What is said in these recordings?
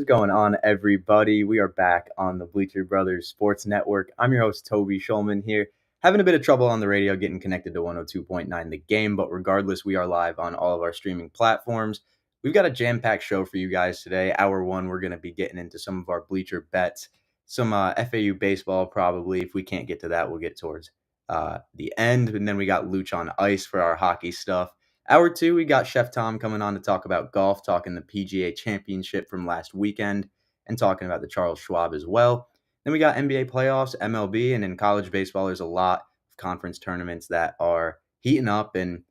going on, everybody? We are back on the Bleacher Brothers Sports Network. I'm your host, Tobey Schulman here. Having a bit of trouble on the radio getting connected to 102.9 The Game, but regardless, we are live on all of our streaming platforms. We've got a jam-packed show for you guys today. Hour one, we're going to be getting into some of our Bleacher bets, some FAU Baseball probably. If we can't get to that, we'll get towards the end. And then we got Luch on Ice for our hockey stuff. Hour two, we got Chef Tom coming on to talk about golf, talking the PGA Championship from last weekend, and talking about the Charles Schwab as well. Then we got NBA playoffs, MLB, and in college baseball, there's a lot of conference tournaments that are heating up, and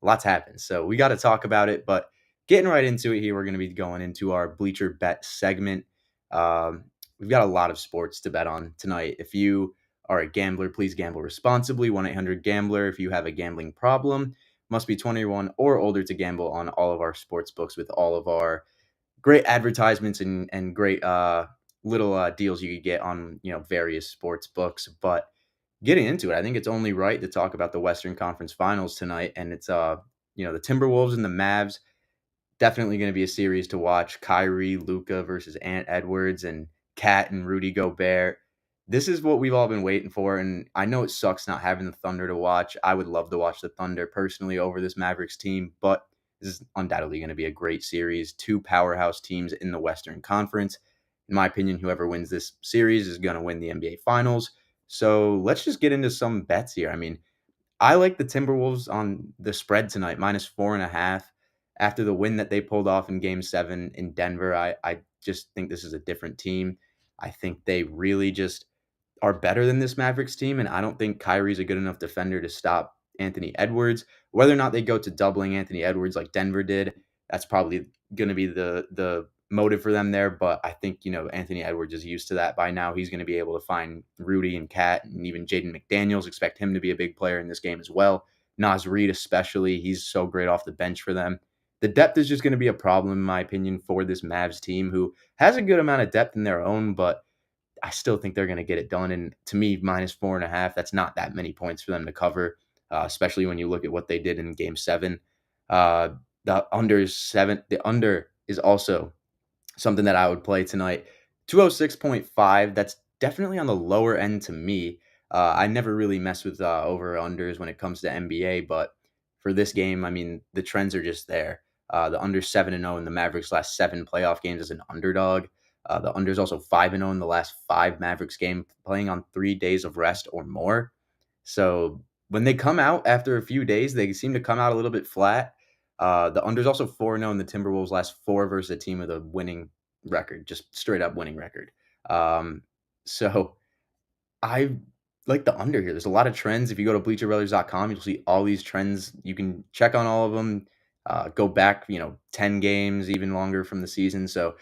lots happened. So we got to talk about it, but getting right into it here, we're going to be going into our Bleacher Bet segment. We've got a lot of sports to bet on tonight. If you are a gambler, please gamble responsibly. 1-800-GAMBLER if you have a gambling problem. Must be 21 or older to gamble on all of our sports books with all of our great advertisements and great little deals you could get on various sports books. But getting into it, I think it's only right to talk about the Western Conference Finals tonight, and it's the Timberwolves and the Mavs. Definitely going to be a series to watch. Kyrie, Luka versus Ant Edwards, and Cat and Rudy Gobert. This is what we've all been waiting for, and I know it sucks not having the Thunder to watch. I would love to watch the Thunder personally over this Mavericks team, but this is undoubtedly going to be a great series. Two powerhouse teams in the Western Conference. In my opinion, whoever wins this series is going to win the NBA Finals. So let's just get into some bets here. I mean, I like the Timberwolves on the spread tonight, -4.5. After the win that they pulled off in Game 7 in Denver, I just think this is a different team. I think they really just are better than this Mavericks team, and I don't think Kyrie's a good enough defender to stop Anthony Edwards. Whether or not they go to doubling Anthony Edwards like Denver did, that's probably going to be the motive for them there. But I think, Anthony Edwards is used to that by now. He's going to be able to find Rudy and Cat and even Jaden McDaniels. Expect him to be a big player in this game as well. Naz Reid especially. He's so great off the bench for them. The depth is just going to be a problem, in my opinion, for this Mavs team, who has a good amount of depth in their own, but I still think they're going to get it done. And to me, -4.5, that's not that many points for them to cover, especially when you look at what they did in Game 7. The under is also something that I would play tonight. 206.5, that's definitely on the lower end to me. I never really mess with over-unders when it comes to NBA, but for this game, I mean, the trends are just there. The under 7-0 in the Mavericks' last 7 playoff games as an underdog. The under is also 5-0 in the last 5 Mavericks game, playing on 3 days of rest or more. So when they come out after a few days, they seem to come out a little bit flat. The under is also 4-0 in the Timberwolves' last 4 versus a team with a winning record, just straight up winning record. So I like the under here. There's a lot of trends. If you go to BleacherBrothers.com, you'll see all these trends. You can check on all of them. Go back, 10 games, even longer from the season. So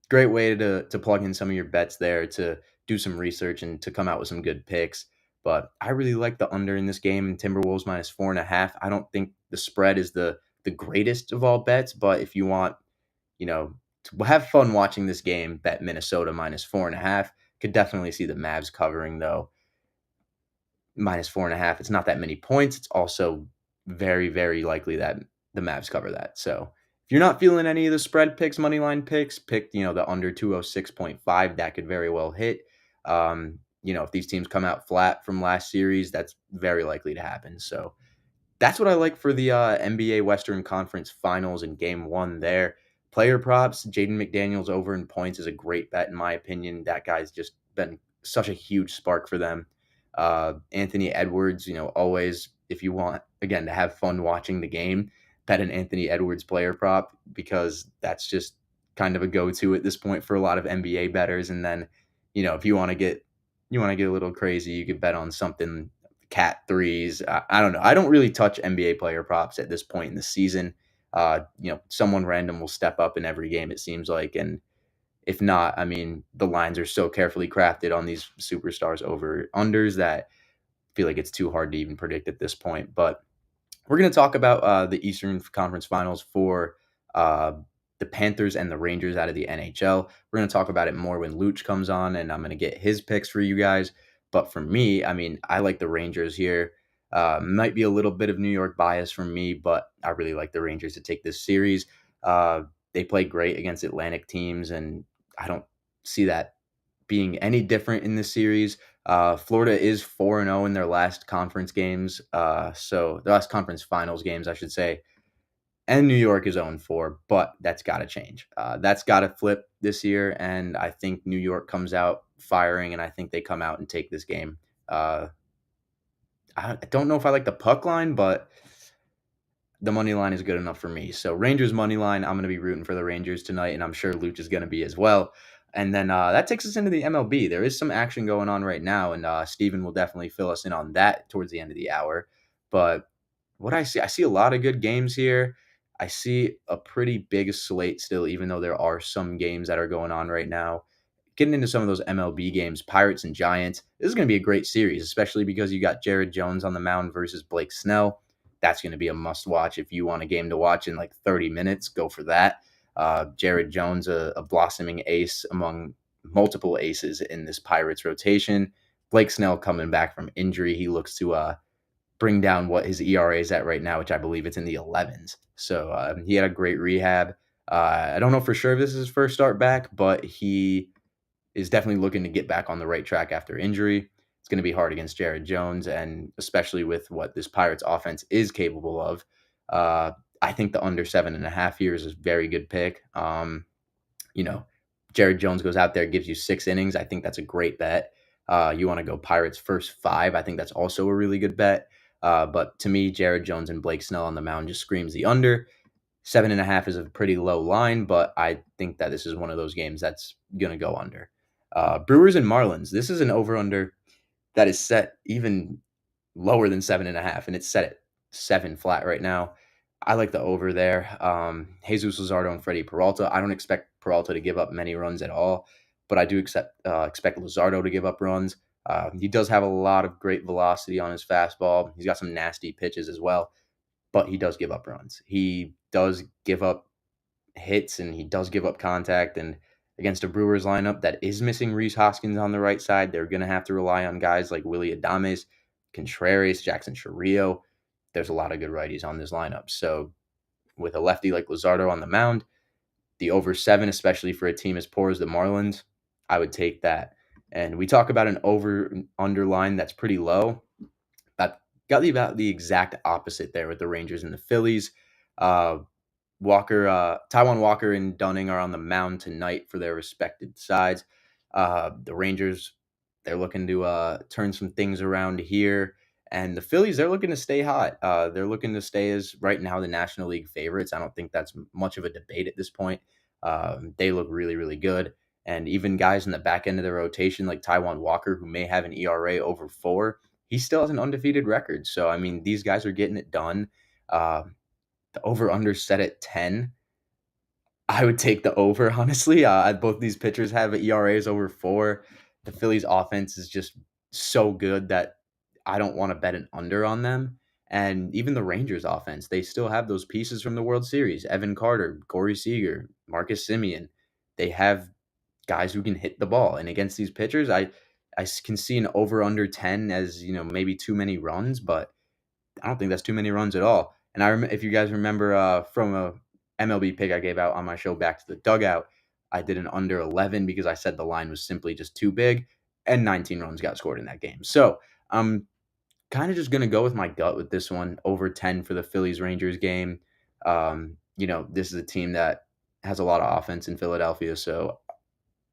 great way to plug in some of your bets there, to do some research and to come out with some good picks. But I really like the under in this game, and Timberwolves -4.5. I don't think the spread is the greatest of all bets, but if you want, to have fun watching this game, bet Minnesota -4.5. Could definitely see the Mavs covering, though. -4.5. It's not that many points. It's also very, very likely that the Mavs cover that. So if you're not feeling any of the spread picks, money line picks, pick, the under 206.5. That could very well hit. If these teams come out flat from last series, that's very likely to happen. So that's what I like for the NBA Western Conference Finals in Game 1 there. Player props, Jaden McDaniels over in points is a great bet, in my opinion. That guy's just been such a huge spark for them. Anthony Edwards, always, if you want, again, to have fun watching the game, bet an Anthony Edwards player prop, because that's just kind of a go-to at this point for a lot of NBA bettors. And then, if you want to get a little crazy, you could bet on something, cat threes. I don't know. I don't really touch NBA player props at this point in the season. Someone random will step up in every game, it seems like. And if not, I mean, the lines are so carefully crafted on these superstars over unders that I feel like it's too hard to even predict at this point. But we're going to talk about the Eastern Conference Finals for the Panthers and the Rangers out of the NHL. We're going to talk about it more when Luch comes on, and I'm going to get his picks for you guys. But for me, I mean, I like the Rangers here. Might be a little bit of New York bias from me, but I really like the Rangers to take this series. They play great against Atlantic teams, and I don't see that being any different in this series. Florida is 4-0 in their last conference games. So the last conference finals games, I should say. And New York is 0-4, but that's got to change. That's got to flip this year. And I think New York comes out firing, and I think they come out and take this game. I don't know if I like the puck line, but the money line is good enough for me. So Rangers money line, I'm going to be rooting for the Rangers tonight, and I'm sure Luch is going to be as well. And then that takes us into the MLB. There is some action going on right now, and Steven will definitely fill us in on that towards the end of the hour. But what I see a lot of good games here. I see a pretty big slate still, even though there are some games that are going on right now. Getting into some of those MLB games, Pirates and Giants, this is going to be a great series, especially because you got Jared Jones on the mound versus Blake Snell. That's going to be a must watch. If you want a game to watch in like 30 minutes, go for that. Jared Jones, a blossoming ace among multiple aces in this Pirates rotation. Blake Snell coming back from injury. He looks to bring down what his ERA is at right now, which I believe it's in the 11s. So he had a great rehab. I don't know for sure if this is his first start back, but he is definitely looking to get back on the right track after injury. It's going to be hard against Jared Jones, and especially with what this Pirates offense is capable of. I think the under 7.5 here is a very good pick. You know, Jared Jones goes out there, gives you 6 innings. I think that's a great bet. You want to go Pirates first 5. I think that's also a really good bet. But to me, Jared Jones and Blake Snell on the mound just screams the under. 7.5 is a pretty low line, but I think that this is one of those games that's going to go under. Brewers and Marlins. This is an over-under that is set even lower than 7.5, and it's set at 7 flat right now. I like the over there. Jesus Luzardo and Freddie Peralta. I don't expect Peralta to give up many runs at all, but I do expect Luzardo to give up runs. He does have a lot of great velocity on his fastball. He's got some nasty pitches as well, but he does give up runs. He does give up hits, and he does give up contact. And against a Brewers lineup that is missing Rhys Hoskins on the right side, they're going to have to rely on guys like Willy Adames, Contreras, Jackson Chourio. There's a lot of good righties on this lineup. So with a lefty like Luzardo on the mound, the over 7, especially for a team as poor as the Marlins, I would take that. And we talk about an over underline that's pretty low. That got about the exact opposite there with the Rangers and the Phillies. Taijuan Walker and Dunning are on the mound tonight for their respected sides. The Rangers, they're looking to turn some things around here. And the Phillies, they're looking to stay hot. They're looking to stay as right now the National League favorites. I don't think that's much of a debate at this point. They look really, really good. And even guys in the back end of the rotation like Taijuan Walker, who may have an ERA over 4, he still has an undefeated record. So, I mean, these guys are getting it done. The over-under set at 10. I would take the over, honestly. Both these pitchers have ERAs over 4. The Phillies' offense is just so good that I don't want to bet an under on them. And even the Rangers' offense, they still have those pieces from the World Series. Evan Carter, Corey Seager, Marcus Semien. They have guys who can hit the ball. And against these pitchers, I can see an over-under 10 as, maybe too many runs, but I don't think that's too many runs at all. And if you guys remember from a MLB pick I gave out on my show, Back to the Dugout, I did an under 11 because I said the line was simply just too big, and 19 runs got scored in that game. So I'm kind of just going to go with my gut with this one, over 10 for the Phillies-Rangers game. This is a team that has a lot of offense in Philadelphia, so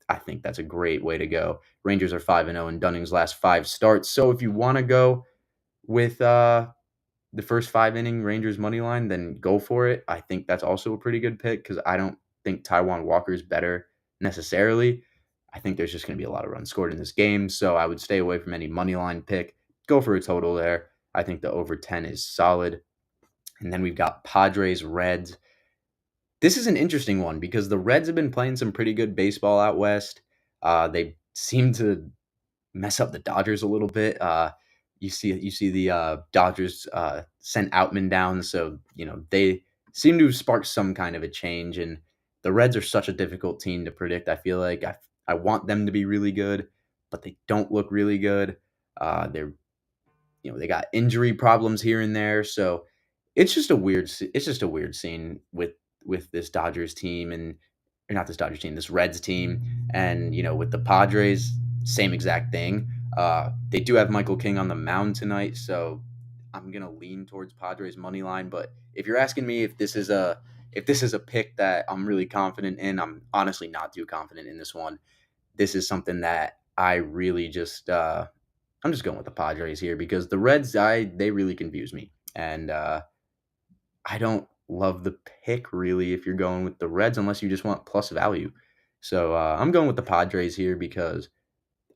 I think that's a great way to go. Rangers are 5-0 in Dunning's last 5 starts. So if you want to go with the first 5-inning Rangers money line, then go for it. I think that's also a pretty good pick because I don't think Taijuan Walker is better necessarily. I think there's just going to be a lot of runs scored in this game, so I would stay away from any money line pick. Go for a total there. I think the over 10 is solid. And then we've got Padres, Reds. This is an interesting one because the Reds have been playing some pretty good baseball out west. They seem to mess up the Dodgers a little bit. You see the Dodgers sent Outman down, so they seem to have sparked some kind of a change. And the Reds are such a difficult team to predict. I feel like I want them to be really good, but they don't look really good. They got injury problems here and there, so it's just a weird scene with this Dodgers team. And or not this Dodgers team, this Reds team. And, with the Padres, same exact thing. They do have Michael King on the mound tonight, so I'm gonna lean towards Padres money line. But if you're asking me if this is a pick that I'm really confident in, I'm honestly not too confident in this one. This is something that I really just I'm just going with the Padres here because the Reds, they really confuse me, and I don't love the pick really if you're going with the Reds unless you just want plus value. So I'm going with the Padres here because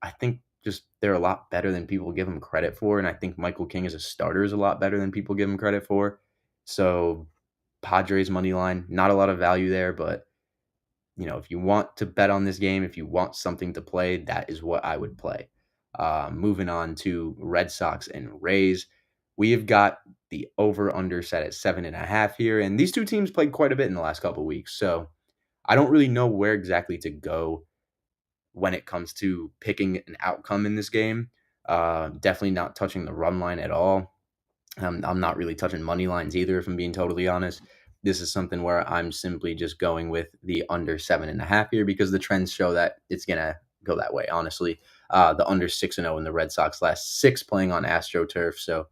I think just they're a lot better than people give them credit for, and I think Michael King as a starter is a lot better than people give him credit for. So Padres money line, not a lot of value there, but if you want to bet on this game, if you want something to play, that is what I would play. Moving on to Red Sox and Rays, we have got the over under set at 7.5 here, and these two teams played quite a bit in the last couple of weeks, so I don't really know where exactly to go when it comes to picking an outcome in this game. Definitely not touching the run line at all. I'm not really touching money lines either, if I'm being totally honest. This is something where I'm simply just going with the under 7.5 here because the trends show that it's gonna go that way. Honestly, the under 6-0 in the Red Sox last six playing on AstroTurf, so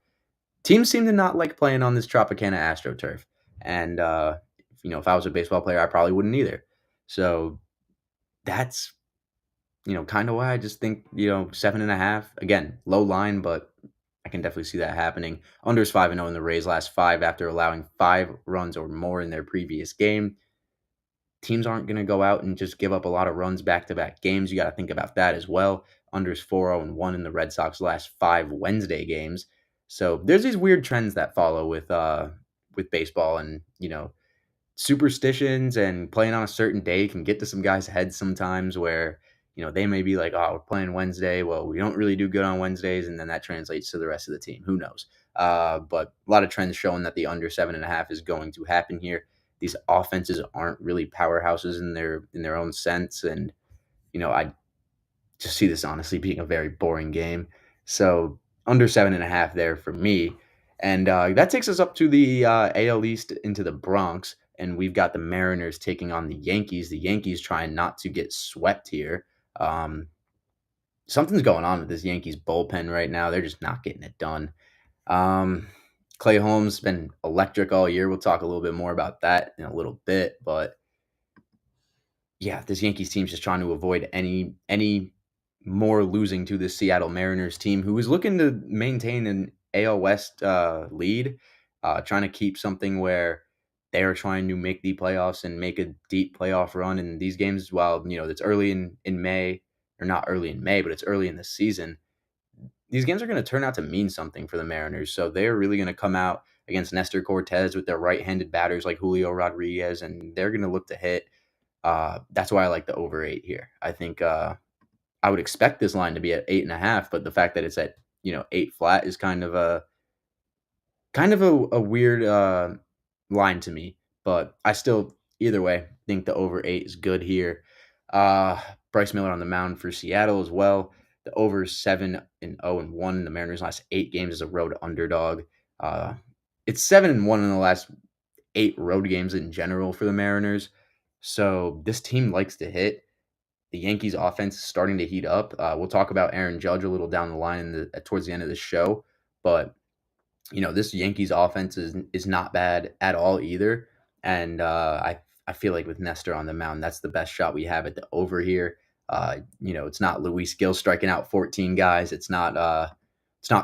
teams seem to not like playing on this Tropicana AstroTurf. And if I was a baseball player, I probably wouldn't either. So that's kind of why I just think 7.5 again, low line, but I can definitely see that happening. Unders 5-0 in the Rays last five after allowing 5 runs or more in their previous game. Teams aren't going to go out and just give up a lot of runs back to back games. You got to think about that as well. Unders 4-0-1 in the Red Sox last five Wednesday games. So there's these weird trends that follow with baseball, and superstitions and playing on a certain day can get to some guys' heads sometimes where, they may be like, oh, we're playing Wednesday. Well, we don't really do good on Wednesdays. And then that translates to the rest of the team. Who knows? But a lot of trends showing that the under 7.5 is going to happen here. These offenses aren't really powerhouses in their own sense. And, I just see this honestly being a very boring game. So under 7.5 there for me. And that takes us up to the AL East into the Bronx. And we've got the Mariners taking on the Yankees. The Yankees trying not to get swept here. Um, Something's going on with this Yankees bullpen right now. They're just not getting it done. Um, Clay Holmes has been electric all year. We'll talk a little bit more about that in a little bit. But yeah, this Yankees team's just trying to avoid any more losing to the Seattle Mariners team, who is looking to maintain an AL West lead, trying to keep something where they are trying to make the playoffs and make a deep playoff run in these games. While it's early in May, or not early in May, but it's early in the season. These games are going to turn out to mean something for the Mariners, so they're really going to come out against Nestor Cortez with their right-handed batters like Julio Rodriguez, and they're going to look to hit. That's why I like the over 8 here. I think I would expect this line to be at 8.5, but the fact that it's at 8 flat is kind of a weird line to me. But I still, either way, think the over 8 is good here. Bryce Miller on the mound for Seattle as well. The over 7-0-1 in the Mariners' last 8 games as a road underdog. It's 7-1 in the last 8 road games in general for the Mariners. So this team likes to hit. The Yankees offense is starting to heat up. We'll talk about Aaron Judge a little down the line towards the end of the show, but this Yankees offense is not bad at all either. And I feel like with Nestor on the mound, that's the best shot we have at the over here. It's not Luis Gil striking out 14 guys. It's not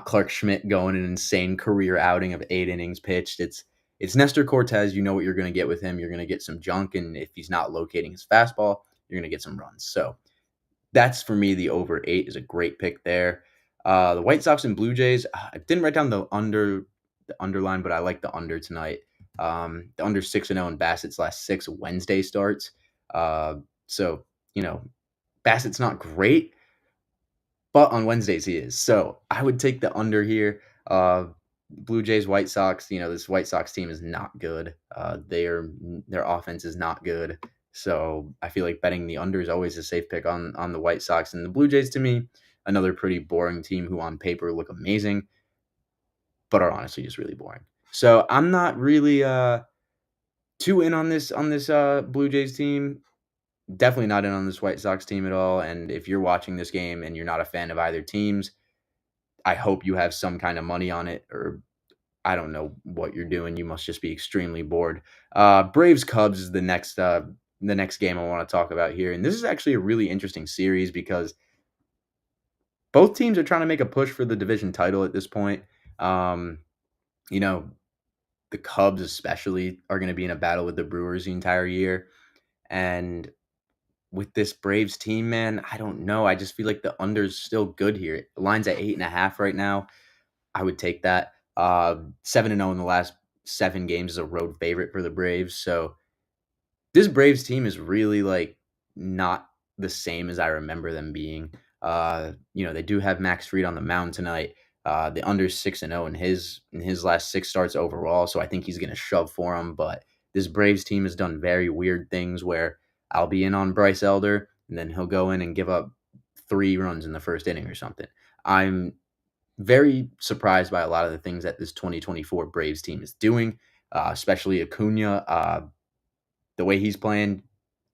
Clark Schmidt going an insane career outing of 8 innings pitched. It's Nestor Cortez. You know what you're going to get with him. You're going to get some junk, and if he's not locating his fastball, you're going to get some runs. So that's for me. The over 8 is a great pick there. The White Sox and Blue Jays. I didn't write down the underline, but I like the under tonight. The under 6-0 in Bassett's last 6 Wednesday starts. So Bassett's not great, but on Wednesdays he is. So I would take the under here. Blue Jays, White Sox. This White Sox team is not good. Their offense is not good. So I feel like betting the under is always a safe pick on the White Sox. And the Blue Jays, to me, another pretty boring team who on paper look amazing, but are honestly just really boring. So I'm not really too in on this Blue Jays team. Definitely not in on this White Sox team at all. And if you're watching this game and you're not a fan of either teams, I hope you have some kind of money on it, or I don't know what you're doing. You must just be extremely bored. Braves Cubs is the next game I want to talk about here, and this is actually a really interesting series because both teams are trying to make a push for the division title at this point. Um, you know, the Cubs especially are going to be in a battle with the Brewers the entire year, and with this Braves team, man, I don't know. I just feel like the under's still good here. The line's at 8.5 right now. I would take that. 7-0 in the last 7 games is a road favorite for the Braves. So this Braves team is really like not the same as I remember them being. They do have Max Fried on the mound tonight. The under 6-0 in his last 6 starts overall, so I think he's going to shove for him. But this Braves team has done very weird things where I'll be in on Bryce Elder, and then he'll go in and give up 3 runs in the first inning or something. I'm very surprised by a lot of the things that this 2024 Braves team is doing, especially Acuna. The way he's playing,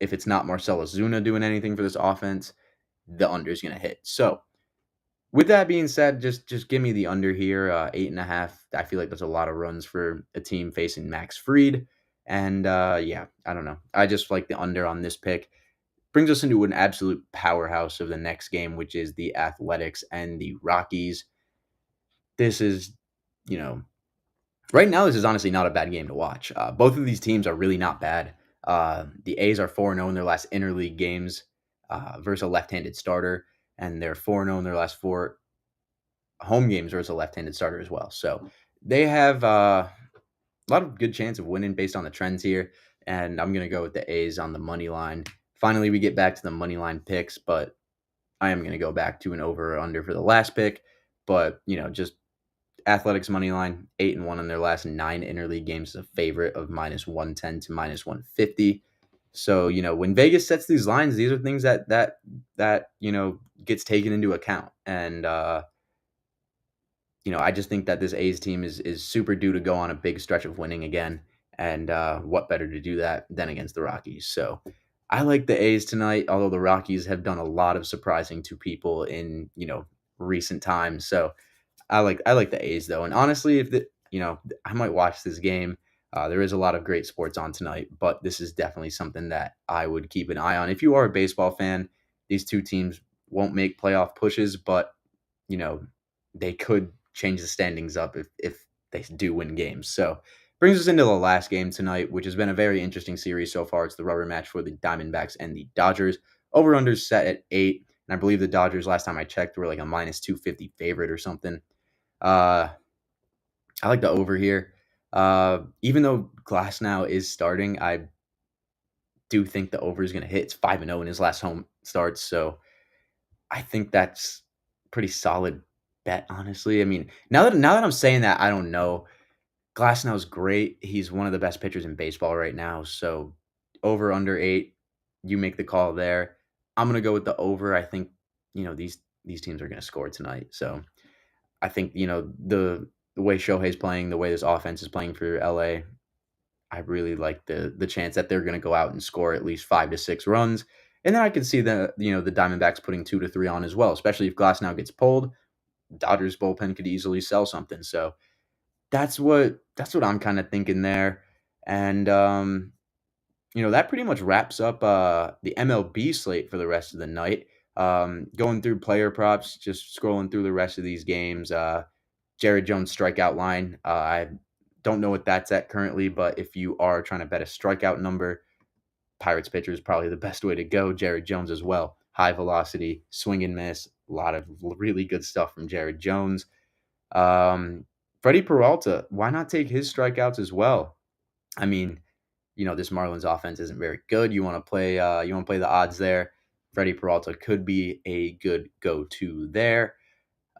if it's not Marcell Ozuna doing anything for this offense, the under is going to hit. So, with that being said, just give me the under here, 8.5. I feel like that's a lot of runs for a team facing Max Fried, and yeah, I don't know. I just like the under on this pick. Brings us into an absolute powerhouse of the next game, which is the Athletics and the Rockies. This is, you know, right now, this is honestly not a bad game to watch. Both of these teams are really not bad. The A's are 4-0 in their last interleague games versus a left-handed starter, and they're 4-0 in their last 4 home games versus a left-handed starter as well. So they have a lot of good chance of winning based on the trends here, and I'm going to go with the A's on the money line. Finally, we get back to the money line picks, but I am going to go back to an over or under for the last pick. But, just Athletics money line, 8-1 in their last 9 interleague games, is a favorite of -110 to -150. So, when Vegas sets these lines, these are things that gets taken into account. And I just think that this A's team is super due to go on a big stretch of winning again. And what better to do that than against the Rockies? So I like the A's tonight, although the Rockies have done a lot of surprising to people in, recent times. So I like the A's though, and honestly, if I might watch this game. There is a lot of great sports on tonight, but this is definitely something that I would keep an eye on. If you are a baseball fan, these two teams won't make playoff pushes, but you know they could change the standings up if they do win games. So brings us into the last game tonight, which has been a very interesting series so far. It's the rubber match for the Diamondbacks and the Dodgers. Over under set at 8, and I believe the Dodgers last time I checked were like a -250 favorite or something. Uh, I like the over here. Even though Glass now is starting, I do think the over is going to hit. It's 5-0 in his last home starts, so I think that's pretty solid bet. Honestly, I mean, now that I'm saying that, I don't know. Glasnow's great. He's one of the best pitchers in baseball right now. So over under 8, you make the call there. I'm gonna go with the over. I think these teams are gonna score tonight. So I think, the way Shohei's playing, the way this offense is playing for LA, I really like the chance that they're going to go out and score at least 5 to 6 runs. And then I can see the Diamondbacks putting 2 to 3 on as well, especially if Glass now gets pulled. Dodgers bullpen could easily sell something. So that's what I'm kind of thinking there. And that pretty much wraps up the MLB slate for the rest of the night. Going through player props, just scrolling through the rest of these games. Jared Jones strikeout line. I don't know what that's at currently, but if you are trying to bet a strikeout number, Pirates pitcher is probably the best way to go. Jared Jones as well. High velocity, swing and miss. A lot of really good stuff from Jared Jones. Freddie Peralta, why not take his strikeouts as well? I mean, this Marlins offense isn't very good. You want to play the odds there. Freddie Peralta could be a good go-to there.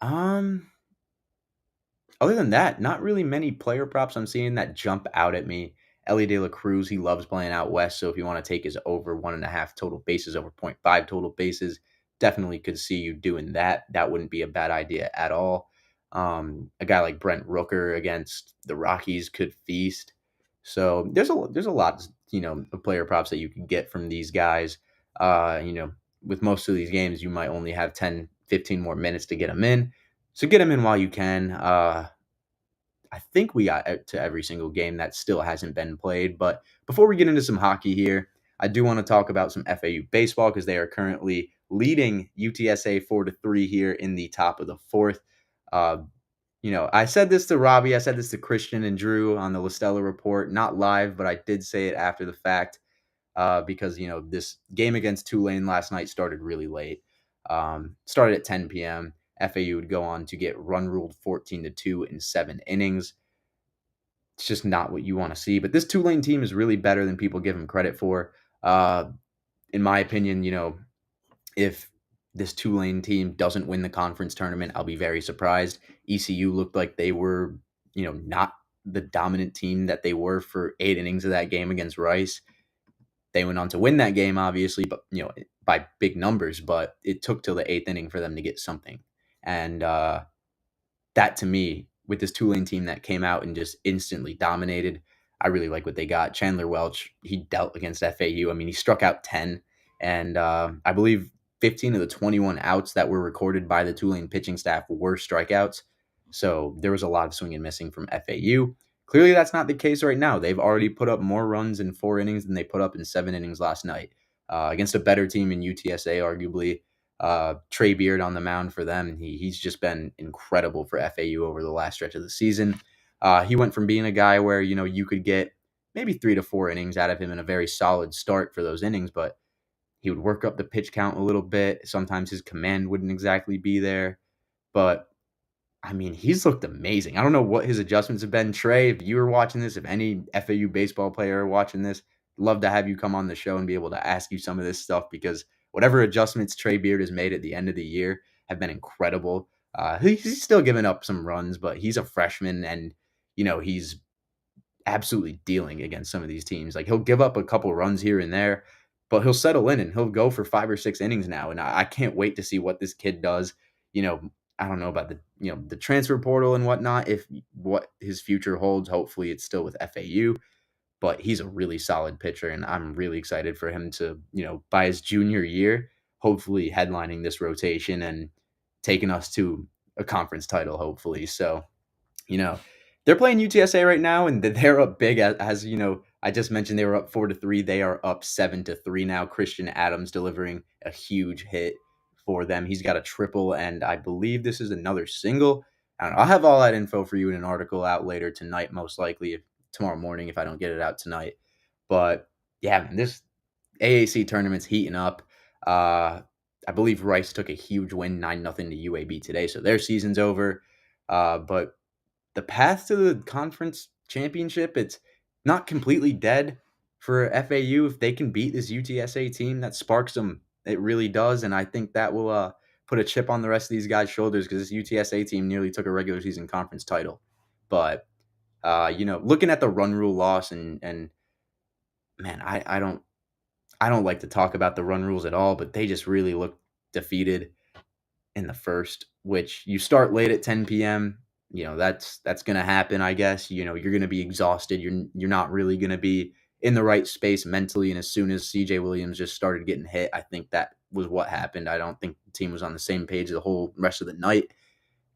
Um, Other than that, not really many player props I'm seeing that jump out at me. Ellie De La Cruz, he loves playing out west, so if you want to take his over 1.5 total bases, over 0.5 total bases, definitely could see you doing that. That wouldn't be a bad idea at all. A guy like Brent Rooker against the Rockies could feast. So there's a lot, of player props that you can get from these guys. You know, with most of these games, you might only have 10, 15 more minutes to get them in. So get them in while you can. I think we got to every single game that still hasn't been played. But before we get into some hockey here, I do want to talk about some FAU baseball because they are currently leading UTSA 4-3 here in the top of the fourth. Uh, I said this to Robbie, I said this to Christian and Drew on the Listella report, not live, but I did say it after the fact because this game against Tulane last night started really late. Started at 10 p.m. FAU would go on to get run ruled 14-2 in 7 innings. It's just not what you want to see. But this Tulane team is really better than people give them credit for. Uh, in my opinion, if this Tulane team doesn't win the conference tournament, I'll be very surprised. ECU looked like they were, not the dominant team that they were for 8 innings of that game against Rice. They went on to win that game, obviously, but by big numbers. But it took till the 8th inning for them to get something, and that to me, with this Tulane team that came out and just instantly dominated, I really like what they got. Chandler Welch, he dealt against FAU. I mean, he struck out 10, and I believe 15 of the 21 outs that were recorded by the Tulane pitching staff were strikeouts. So there was a lot of swing and missing from FAU. Clearly, that's not the case right now. They've already put up more runs in 4 innings than they put up in 7 innings last night against a better team in UTSA, arguably. Trey Beard on the mound for them. He's just been incredible for FAU over the last stretch of the season. He went from being a guy where, you could get maybe 3 to 4 innings out of him in a very solid start for those innings, but he would work up the pitch count a little bit. Sometimes his command wouldn't exactly be there, but I mean, he's looked amazing. I don't know what his adjustments have been. Trey, if you were watching this, if any FAU baseball player are watching this, love to have you come on the show and be able to ask you some of this stuff because whatever adjustments Trey Beard has made at the end of the year have been incredible. He's still giving up some runs, but he's a freshman and, he's absolutely dealing against some of these teams. Like he'll give up a couple runs here and there, but he'll settle in and he'll go for 5 or 6 innings now. And I can't wait to see what this kid does. I don't know about the transfer portal and whatnot. If what his future holds, hopefully it's still with FAU. But he's a really solid pitcher, and I'm really excited for him to by his junior year, hopefully headlining this rotation and taking us to a conference title. Hopefully, so you know, they're playing UTSA right now, and they're up big. As I just mentioned, they were up 4-3. They are up 7-3 now. Christian Adams delivering a huge hit for them. He's got a triple, and I believe this is another single. I don't know. I'll have all that info for you in an article out later tonight, most likely, if tomorrow morning, if I don't get it out tonight. But yeah, man, this AAC tournament's heating up. I believe Rice took a huge win, 9-0 to UAB today, so their season's over. But the path to the conference championship, it's not completely dead for FAU. If they can beat this UTSA team, that sparks them. It really does, and I think that will put a chip on the rest of these guys' shoulders because this UTSA team nearly took a regular season conference title. But looking at the run rule loss and man, I don't like to talk about the run rules at all, but they just really look defeated in the first, which you start late at 10 p.m. That's going to happen, I guess. You're going to be exhausted. You're not really going to be in the right space mentally. And as soon as CJ Williams just started getting hit, I think that was what happened. I don't think the team was on the same page the whole rest of the night.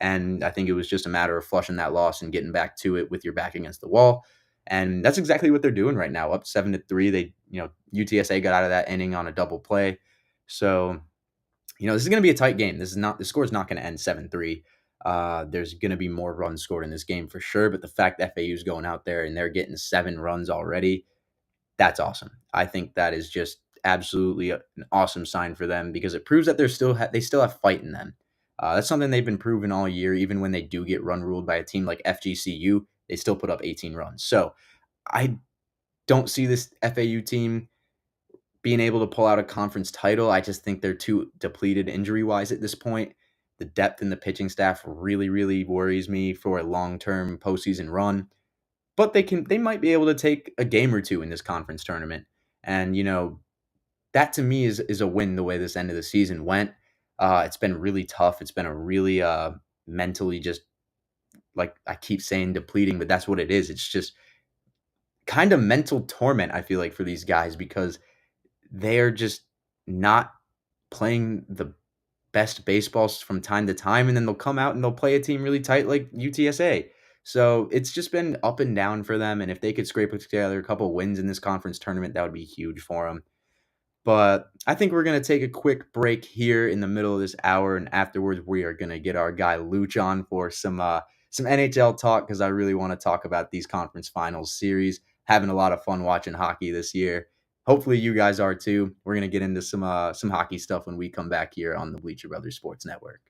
And I think it was just a matter of flushing that loss and getting back to it with your back against the wall. And that's exactly what they're doing right now. Up 7-3. They, UTSA got out of that inning on a double play. So, this is going to be a tight game. The score is not going to end 7-3. There's going to be more runs scored in this game for sure. But the fact that FAU is going out there and they're getting 7 runs already, that's awesome. I think that is just absolutely an awesome sign for them because it proves that they still have fight in them. That's something they've been proven all year. Even when they do get run ruled by a team like FGCU, they still put up 18 runs. So I don't see this FAU team being able to pull out a conference title. I just think they're too depleted injury-wise at this point. The depth in the pitching staff really, really worries me for a long-term postseason run. But they might be able to take a game or two in this conference tournament. And, that to me is a win the way this end of the season went. It's been really tough. It's been a really mentally just, like I keep saying, depleting, but that's what it is. It's just kind of mental torment, I feel like, for these guys because they're just not playing the best baseballs from time to time, and then they'll come out and they'll play a team really tight like UTSA. So it's just been up and down for them, and if they could scrape together a couple wins in this conference tournament, that would be huge for them. But I think we're going to take a quick break here in the middle of this hour, and afterwards we are going to get our guy Luch on for some NHL talk, because I really want to talk about these conference finals series. Having a lot of fun watching hockey this year. Hopefully you guys are too. We're going to get into some hockey stuff when we come back here on the Bleacher Brothers Sports Network.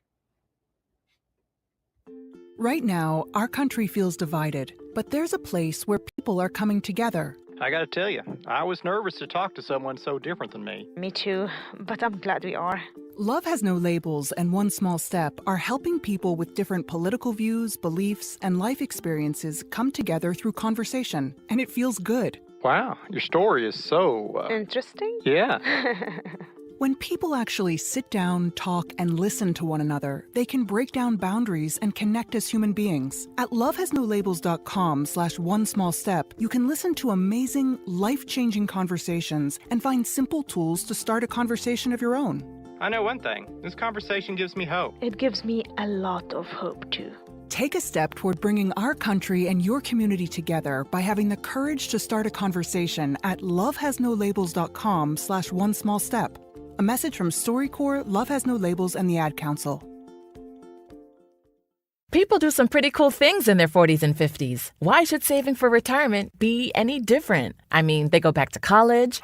Right now, our country feels divided, but there's a place where people are coming together. I gotta tell you, I was nervous to talk to someone so different than me. Me too, but I'm glad we are. Love Has No Labels and One Small Step are helping people with different political views, beliefs, and life experiences come together through conversation, and it feels good. Wow, your story is so... Interesting? Yeah. When people actually sit down, talk, and listen to one another, they can break down boundaries and connect as human beings. At lovehasnolabels.com/onesmallstep, you can listen to amazing, life-changing conversations and find simple tools to start a conversation of your own. I know one thing. This conversation gives me hope. It gives me a lot of hope too. Take a step toward bringing our country and your community together by having the courage to start a conversation at lovehasnolabels.com/onesmallstep. A message from StoryCorps, Love Has No Labels, and the Ad Council. People do some pretty cool things in their 40s and 50s. Why should saving for retirement be any different? I mean, they go back to college,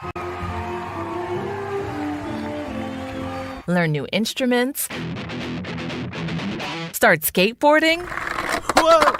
learn new instruments, start skateboarding. Whoa!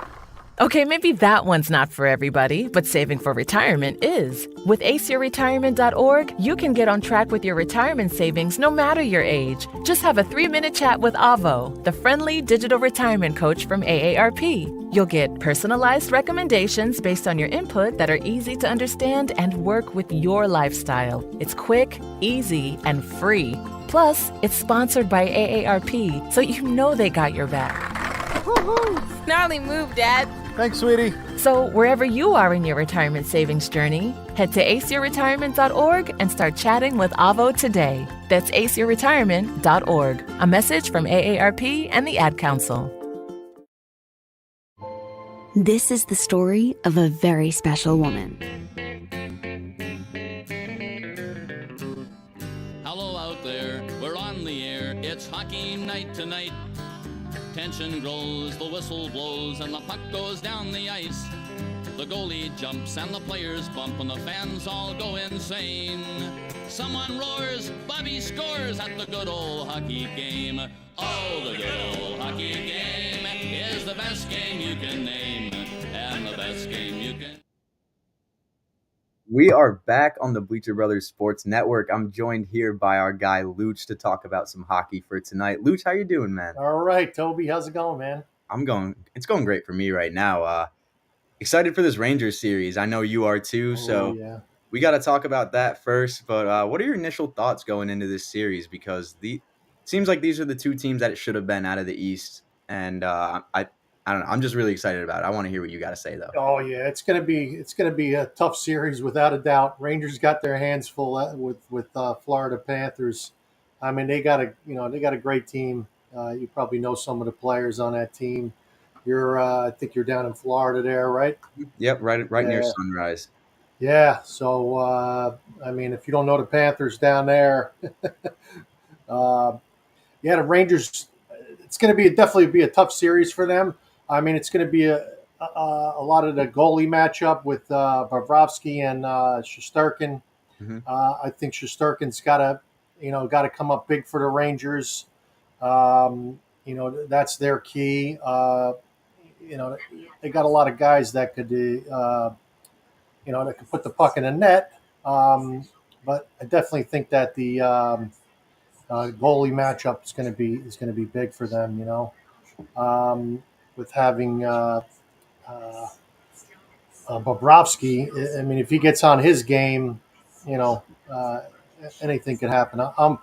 Okay, maybe that one's not for everybody, but saving for retirement is. With aceyourretirement.org, you can get on track with your retirement savings no matter your age. Just have a 3-minute chat with Avo, the friendly digital retirement coach from AARP. You'll get personalized recommendations based on your input that are easy to understand and work with your lifestyle. It's quick, easy, and free. Plus, it's sponsored by AARP, so you know they got your back. Woo-hoo! Gnarly move, Dad. Thanks, sweetie. So wherever you are in your retirement savings journey, head to aceyourretirement.org and start chatting with Avo today. That's aceyourretirement.org. A message from AARP and the Ad Council. This is the story of a very special woman. Hello out there, we're on the air. It's hockey night tonight. Tension grows, the whistle blows, and the puck goes down the ice. The goalie jumps and the players bump and the fans all go insane. Someone roars, Bobby scores at the good old hockey game. Oh, the good old hockey game is the best game you can name, and the best game you can... We are back on the Bleacher Brothers Sports Network. I'm joined here by our guy Luch to talk about some hockey for tonight. Luch, how you doing, man? All right, Tobey, how's it going, man? It's going great for me right now. Excited for this Rangers series. I know you are too, so yeah. We got to talk about that first. But what are your initial thoughts going into this series? Because it seems like these are the two teams that it should have been out of the East, and I don't know. I'm just really excited about it. I want to hear what you got to say, though. Oh yeah, it's gonna be a tough series without a doubt. Rangers got their hands full with Florida Panthers. I mean, they got a great team. You probably know some of the players on that team. I think you're down in Florida there, right? Yep, right near Sunrise. Yeah. So I mean, if you don't know the Panthers down there, the Rangers. It's going to definitely be a tough series for them. I mean, it's going to be a lot of the goalie matchup with Bobrovsky and Shesterkin. Mm-hmm. I think Shesterkin's got to come up big for the Rangers. That's their key. They got a lot of guys that could, that could put the puck in the net. But I definitely think that the goalie matchup is going to be big for them. With having Bobrovsky, I mean, if he gets on his game, anything could happen. I'm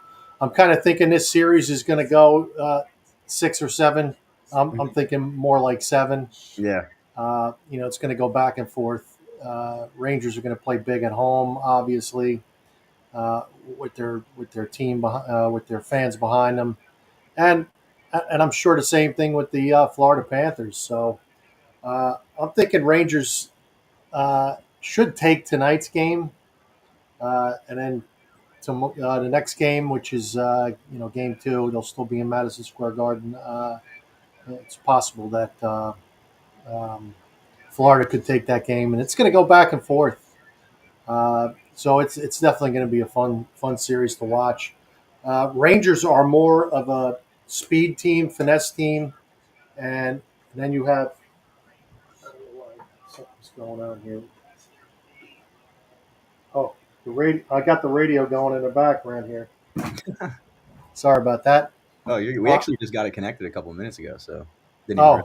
kind of thinking this series is going to go 6 or 7. I'm thinking more like 7. Yeah. It's going to go back and forth. Rangers are going to play big at home, obviously. uh, with their team, with their fans behind them, and I'm sure the same thing with the Florida Panthers. So I'm thinking Rangers should take tonight's game, and then the next game, which is game 2, they'll still be in Madison Square Garden. It's possible that um, Florida could take that game, and it's going to go back and forth. So it's definitely going to be a fun series to watch. Rangers are more of a speed team, finesse team, and then you have something's going on here. Oh, the radio! I got the radio going in the background here. Sorry about that. Oh, we actually just got it connected a couple minutes ago, so didn't even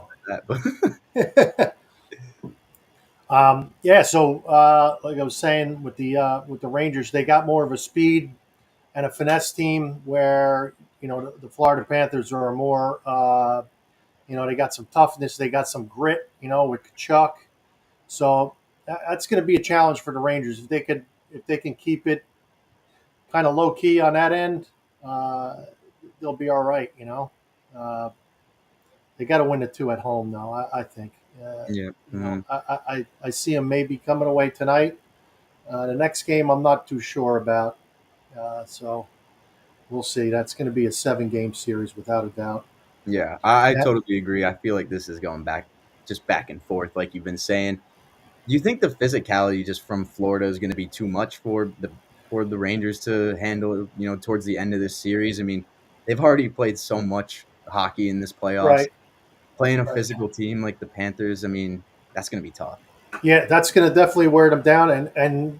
realize that. Yeah, so like I was saying with the Rangers, they got more of a speed and a finesse team, where the Florida Panthers are more they got some toughness, they got some grit, with Kachuk. So that's going to be a challenge for the Rangers if they can keep it kind of low key on that end. They'll be all right. They got to win the 2 at home, though. I think. Yeah. I see them maybe coming away tonight. The next game, I'm not too sure about. So we'll see. That's going to be a 7-game series without a doubt. Yeah, I totally agree. I feel like this is going back and forth, like you've been saying. Do you think the physicality just from Florida is going to be too much for the Rangers to handle, towards the end of this series? I mean, they've already played so much hockey in this playoffs. Right. Playing a physical team like the Panthers, I mean, that's going to be tough. Yeah, that's going to definitely wear them down, and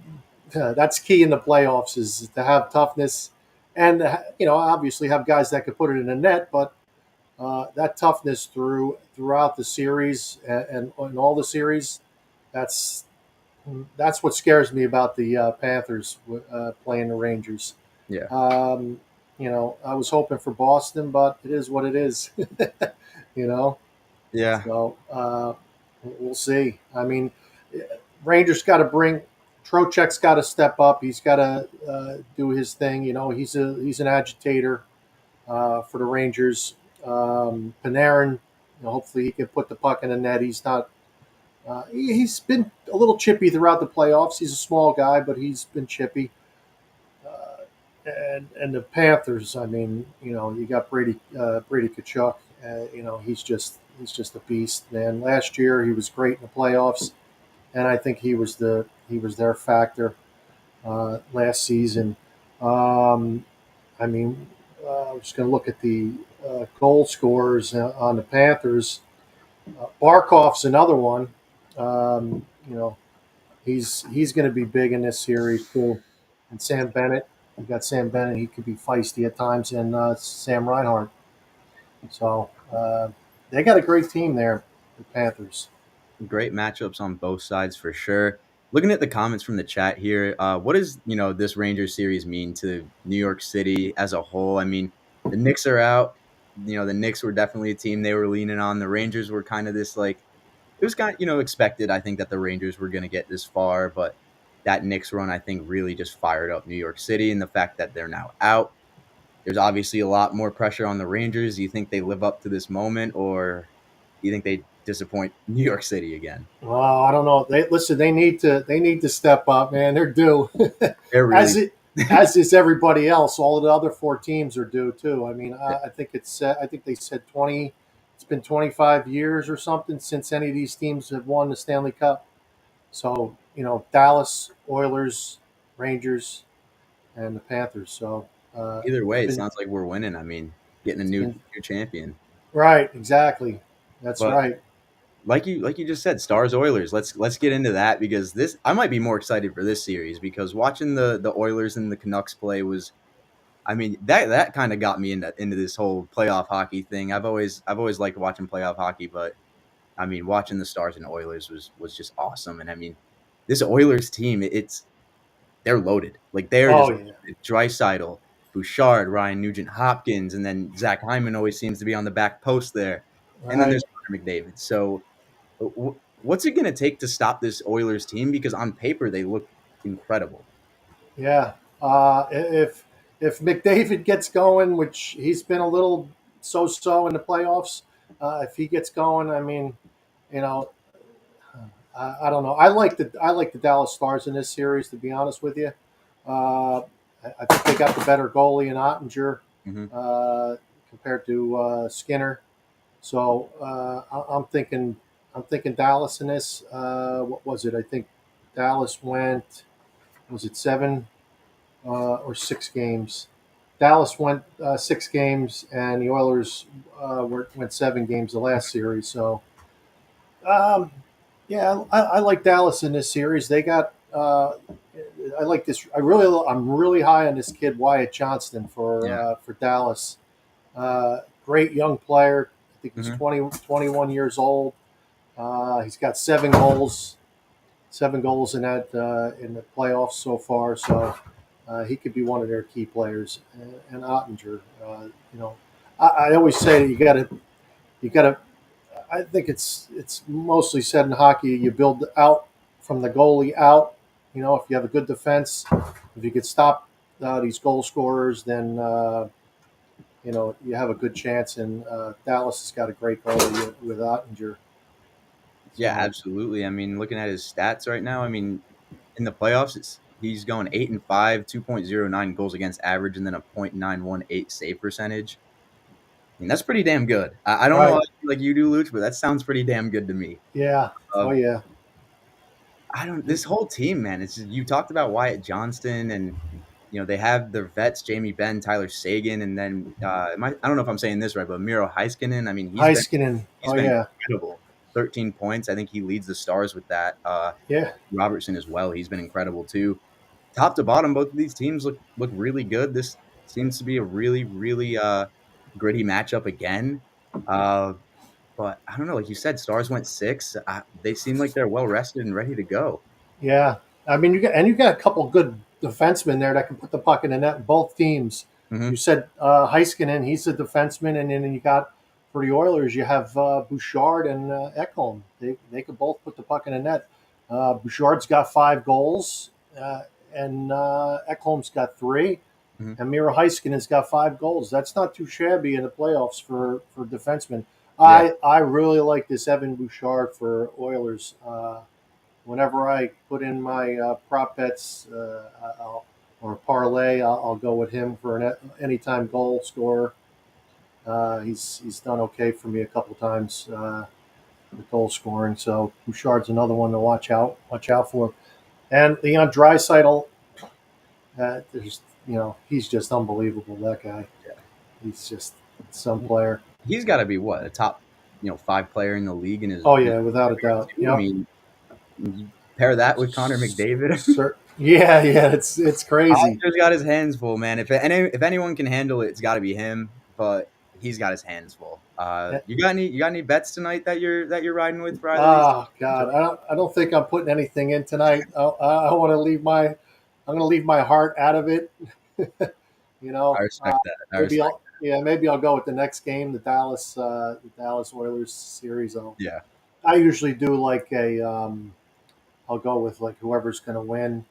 that's key in the playoffs, is to have toughness, and obviously have guys that could put it in the net, but that toughness throughout the series and in all the series, that's what scares me about the Panthers playing the Rangers. Yeah. I was hoping for Boston, but it is what it is. Yeah. So we'll see. I mean, Rangers got to Trocheck's got to step up. He's got to do his thing. He's an agitator for the Rangers. Panarin, hopefully he can put the puck in the net. He's not. He's been a little chippy throughout the playoffs. He's a small guy, but he's been chippy. And the Panthers, I mean, you got Brady Tkachuk. He's just a beast, man. Last year he was great in the playoffs, and I think he was their factor last season. I mean, I'm just going to look at the goal scorers on the Panthers. Barkov's another one. He's going to be big in this series too. And Sam Bennett, you got Sam Bennett. He could be feisty at times, and Sam Reinhart. So they got a great team there, the Panthers. Great matchups on both sides for sure. Looking at the comments from the chat here, what does this Rangers series mean to New York City as a whole? I mean, the Knicks are out. The Knicks were definitely a team they were leaning on. The Rangers were kind of this, like, it was kind of, expected, I think, that the Rangers were going to get this far, but that Knicks run, I think, really just fired up New York City, and the fact that they're now out. There's obviously a lot more pressure on the Rangers. Do you think they live up to this moment, or do you think they disappoint New York City again? Well, I don't know. They need to step up, man. They're due. They're really as is everybody else. All of the other 4 teams are due too. I mean, I think they said 20. It's been 25 years or something since any of these teams have won the Stanley Cup. So Dallas, Oilers, Rangers, and the Panthers. So either way, it sounds like we're winning. I mean, getting a new champion. Right. Exactly. That's right. Like you just said, Stars Oilers. Let's get into that, because I might be more excited for this series, because watching the Oilers and the Canucks play was, I mean, that kind of got me into this whole playoff hockey thing. I've always liked watching playoff hockey, but I mean, watching the Stars and Oilers was just awesome. And I mean, this Oilers team, they're loaded. Like, they're Draisaitl, Bouchard, Ryan Nugent-Hopkins, and then Zach Hyman always seems to be on the back post there. Right. And then there's McDavid. So what's it going to take to stop this Oilers team? Because on paper, they look incredible. Yeah. If McDavid gets going, which he's been a little so-so in the playoffs, if he gets going, I mean, you know, I don't know. I like the Dallas Stars in this series, to be honest with you. I think they got the better goalie in Ottinger Mhm. compared to Skinner. So I'm thinking Dallas in this. What was it? I think Dallas went. Was it 7 or 6 games? Dallas went 6 games, and the Oilers went 7 games the last series. So um, yeah, I like Dallas in this series. They got. I like this. I'm really high on this kid Wyatt Johnston Yeah. For Dallas. Great young player. I think he's Mhm. 21 years old. He's got 7 goals, 7 goals in the playoffs so far. So he could be one of their key players. And Ottinger, I always say that you got to. I think it's mostly said in hockey. You build out from the goalie out. If you have a good defense, if you could stop these goal scorers, then you have a good chance. And Dallas has got a great goalie with Ottinger. Yeah, So absolutely. I mean, looking at his stats right now, I mean, in the playoffs, he's going 8-5, 2.09 goals against average, and then a .918 save percentage. I mean, that's pretty damn good. I don't know how right, you feel like you do, Luch, but that sounds pretty damn good to me. yeah, Uh, oh yeah, I don't. This whole team, man. It's just, you talked about Wyatt Johnston, and they have their vets, Jamie Benn, Tyler Sagan, and then I don't know if I'm saying this right, but Miro Heiskanen. I mean, Heiskanen, he's oh been yeah, incredible. 13 points. I think he leads the Stars with that. yeah, Robertson as well. He's been incredible too. Top to bottom, both of these teams look really good. This seems to be a really, really gritty matchup again. But I don't know, like you said, Stars went 6. They seem like they're well rested and ready to go. yeah. I mean, you got a couple good defensemen there that can put the puck in the net. In both teams. You Mhm. said Heiskanen, he's a defenseman, and then you got for the Oilers, you have Bouchard and Ekholm. They could both put the puck in the net. Bouchard's got 5 goals, and Ekholm's got 3. Mhm. And Miro Heiskanen's got 5 goals. That's not too shabby in the playoffs for defensemen. Yeah. I really like this Evan Bouchard for Oilers. Whenever I put in my prop bets or parlay, I'll go with him for an anytime goal scorer. He's done okay for me a couple times with goal scoring. So Bouchard's another one to watch out for. And Draisaitl, he's just unbelievable. That guy, he's just some player. He's got to be what, a top 5 player in the league in his Oh yeah, without a doubt. I Yep. mean, you pair that with Connor McDavid. Yeah, it's crazy. Oscar's got his hands full, man. If anyone can handle it, it's got to be him. But he's got his hands full. You got any bets tonight that you're riding with for either of these Oh teams? God, I don't think I'm putting anything in tonight. I want to leave I'm going to leave my heart out of it. I respect that. Maybe I'll go with the next game, the Dallas Oilers series. Yeah. I usually do I'll go with like whoever's going to win,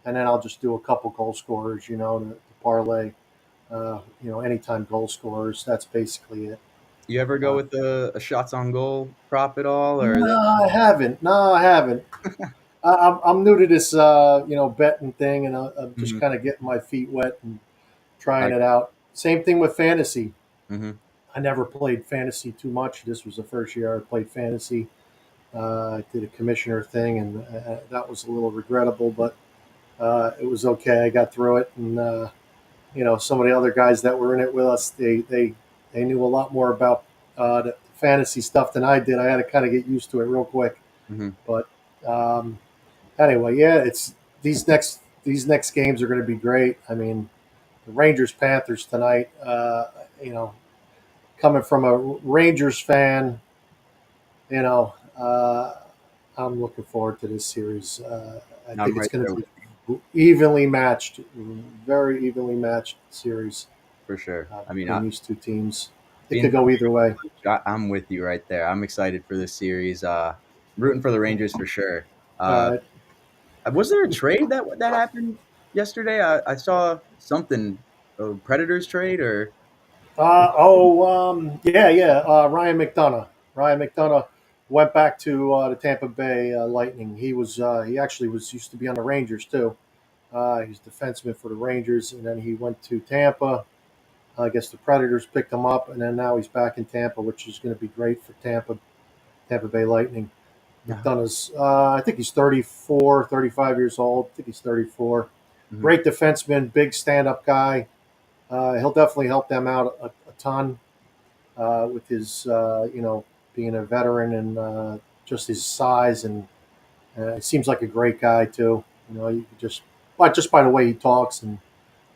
and then I'll just do a couple goal scorers, to parlay. Anytime goal scorers. That's basically it. You ever go Uh, with a shots on goal prop at all, or no, I haven't. No, I haven't. I'm new to this, betting thing, and I'm just Mhm. kind of getting my feet wet and trying Like, it out. Same thing with fantasy. mhm. I never played fantasy too much. This was the first year I played fantasy. I did a commissioner thing, and that was a little regrettable, but it was okay. I got through it, and some of the other guys that were in it with us, they knew a lot more about the fantasy stuff than I did. I had to kind of get used to it real quick. Mhm. But um, anyway, yeah, it's these next games are going to be great. I mean, the Rangers Panthers tonight. Coming from a Rangers fan, you know, uh, I'm looking forward to this series. I I'm think it's right going there to with be evenly matched, very evenly matched series for sure. I mean, between these two teams. It being could go either way. I'm with you right there. I'm excited for this series. Rooting for the Rangers for sure. All Uh, right. was there a trade that happened yesterday? I saw something, a Predators trade or Yeah. Ryan McDonough. Ryan McDonough went back to the Tampa Bay Lightning. He actually used to be on the Rangers too. He's a defenseman for the Rangers, and then he went to Tampa. I guess the Predators picked him up, and then now he's back in Tampa, which is going to be great for Tampa Bay Lightning. McDonough's, I think he's 34, 35 years old. I think he's 34. Mhm. Great defenseman, big stand-up guy. He'll definitely help them out a ton with his, being a veteran and just his size. And it seems like a great guy, too. You could just by the way he talks and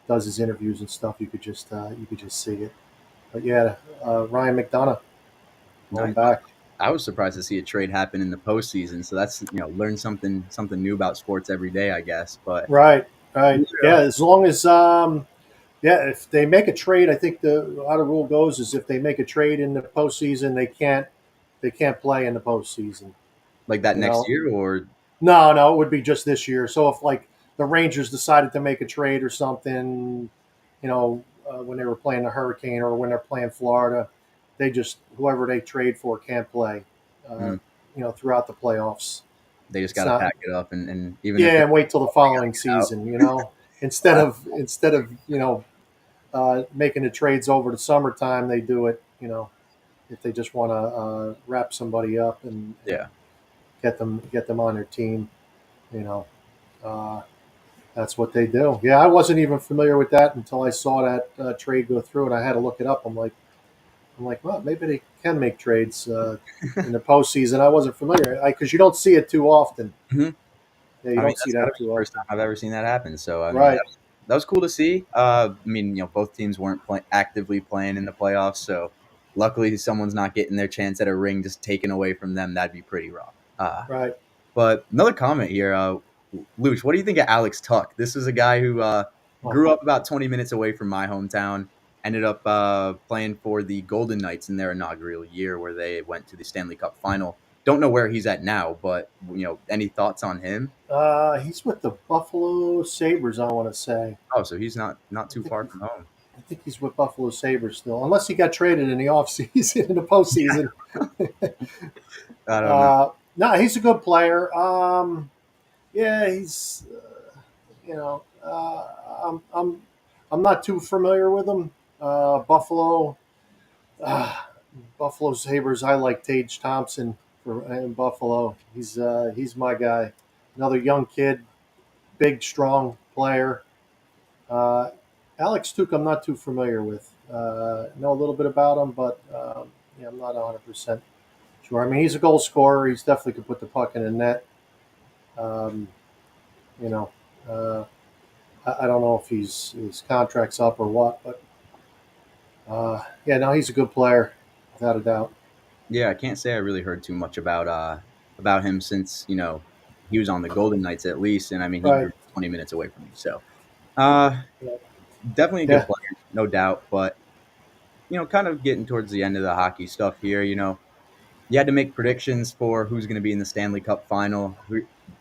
does his interviews and stuff, you could just see it. But yeah, Ryan McDonough, going back. I was surprised to see a trade happen in the postseason. So that's learn something new about sports every day, I guess. But Right. Yeah, as long as if they make a trade, I think how the rule goes is if they make a trade in the postseason, they can't play in the postseason. like that next year, or No, it would be just this year. So if like the Rangers decided to make a trade or something, when they were playing the Hurricane or when they're playing Florida, whoever they trade for can't play. Throughout the playoffs. they just got to pack it up and even and wait till the following season. Instead of making the trades over the summertime, they do it. If they just want to wrap somebody up and get them on their team, that's what they do. Yeah, I wasn't even familiar with that until I saw that trade go through, and I had to look it up. I'm like, well, maybe they can make trades in the postseason. I wasn't familiar because you don't see it too often. Mm-hmm. Yeah, you don't see that too often. First time I've ever seen that happen. So right. That was cool to see. Both teams weren't actively playing in the playoffs, so luckily someone's not getting their chance at a ring just taken away from them. That'd be pretty rough. Right. But another comment here, Luch, what do you think of Alex Tuck? This is a guy who grew up about 20 minutes away from my hometown. Ended up playing for the Golden Knights in their inaugural year where they went to the Stanley Cup final. Don't know where he's at now, but, any thoughts on him? He's with the Buffalo Sabres, I want to say. Oh, so he's not too far from home. I think he's with Buffalo Sabres still, unless he got traded in the offseason, in the postseason. I don't know. No, he's a good player. He's, I'm not too familiar with him. Buffalo Sabres. I like Tage Thompson in Buffalo. He's my guy. Another young kid, big, strong player. Alex Tuch, I'm not too familiar with. Know a little bit about him, but I'm not 100% sure. I mean, he's a goal scorer. He's definitely could put the puck in the net. I don't know if his contract's up or what, but he's a good player, without a doubt. Yeah, I can't say I really heard too much about him since he was on the Golden Knights at least, and he grew 20 minutes away from me. So, definitely a good player, no doubt. But kind of getting towards the end of the hockey stuff here. You had to make predictions for who's going to be in the Stanley Cup final.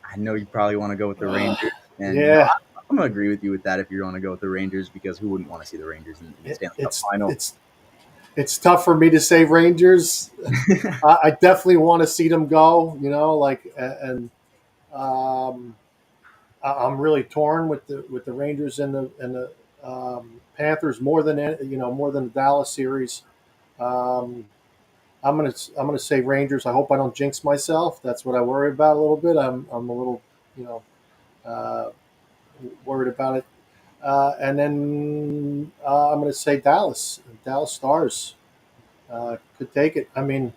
I know you probably want to go with the Rangers, and I'm going to agree with you with that if you want to go with the Rangers, because who wouldn't want to see the Rangers in the Stanley Cup final? It's tough for me to say Rangers. I definitely want to see them go, I'm really torn with the Rangers and the Panthers more than the Dallas series. I'm gonna say Rangers. I hope I don't jinx myself. That's what I worry about a little bit. I'm a little worried about it. And then I'm going to say Dallas. Dallas Stars could take it. I mean,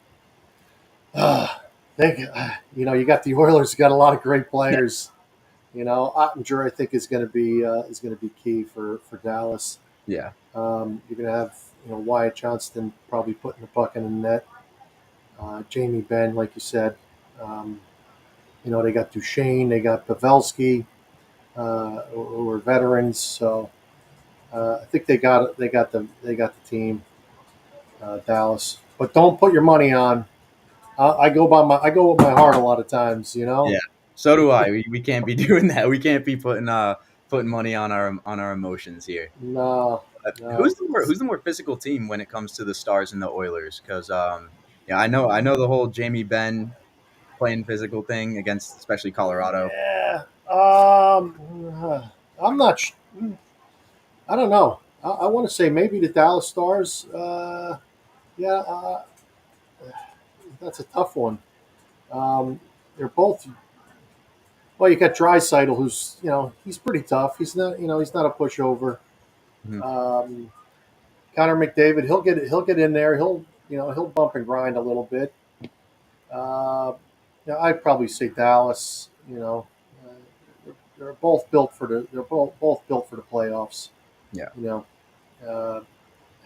you got the Oilers. Got a lot of great players. Ottinger, I think, is going to be key for Dallas. Yeah. You're going to have Wyatt Johnston probably putting the puck in the net. Jamie Benn, like you said. They got Duchesne. They got Pavelski. Who are veterans, so I think they got the team, Dallas. But don't put your money on. I go with my heart a lot of times, Yeah, so do I. We can't be doing that. We can't be putting putting money on our emotions here. No. Who's the more physical team when it comes to the Stars and the Oilers? Because yeah, I know the whole Jamie Benn playing physical thing against especially Colorado. Yeah. I'm not. I don't know. I want to say maybe the Dallas Stars. Yeah, that's a tough one. They're both. Well, you got Draisaitl, who's he's pretty tough. He's not he's not a pushover. Mhm. Connor McDavid, he'll get in there. He'll bump and grind a little bit. Yeah, I'd probably say Dallas. They're both built for both built for the playoffs. Yeah. Uh,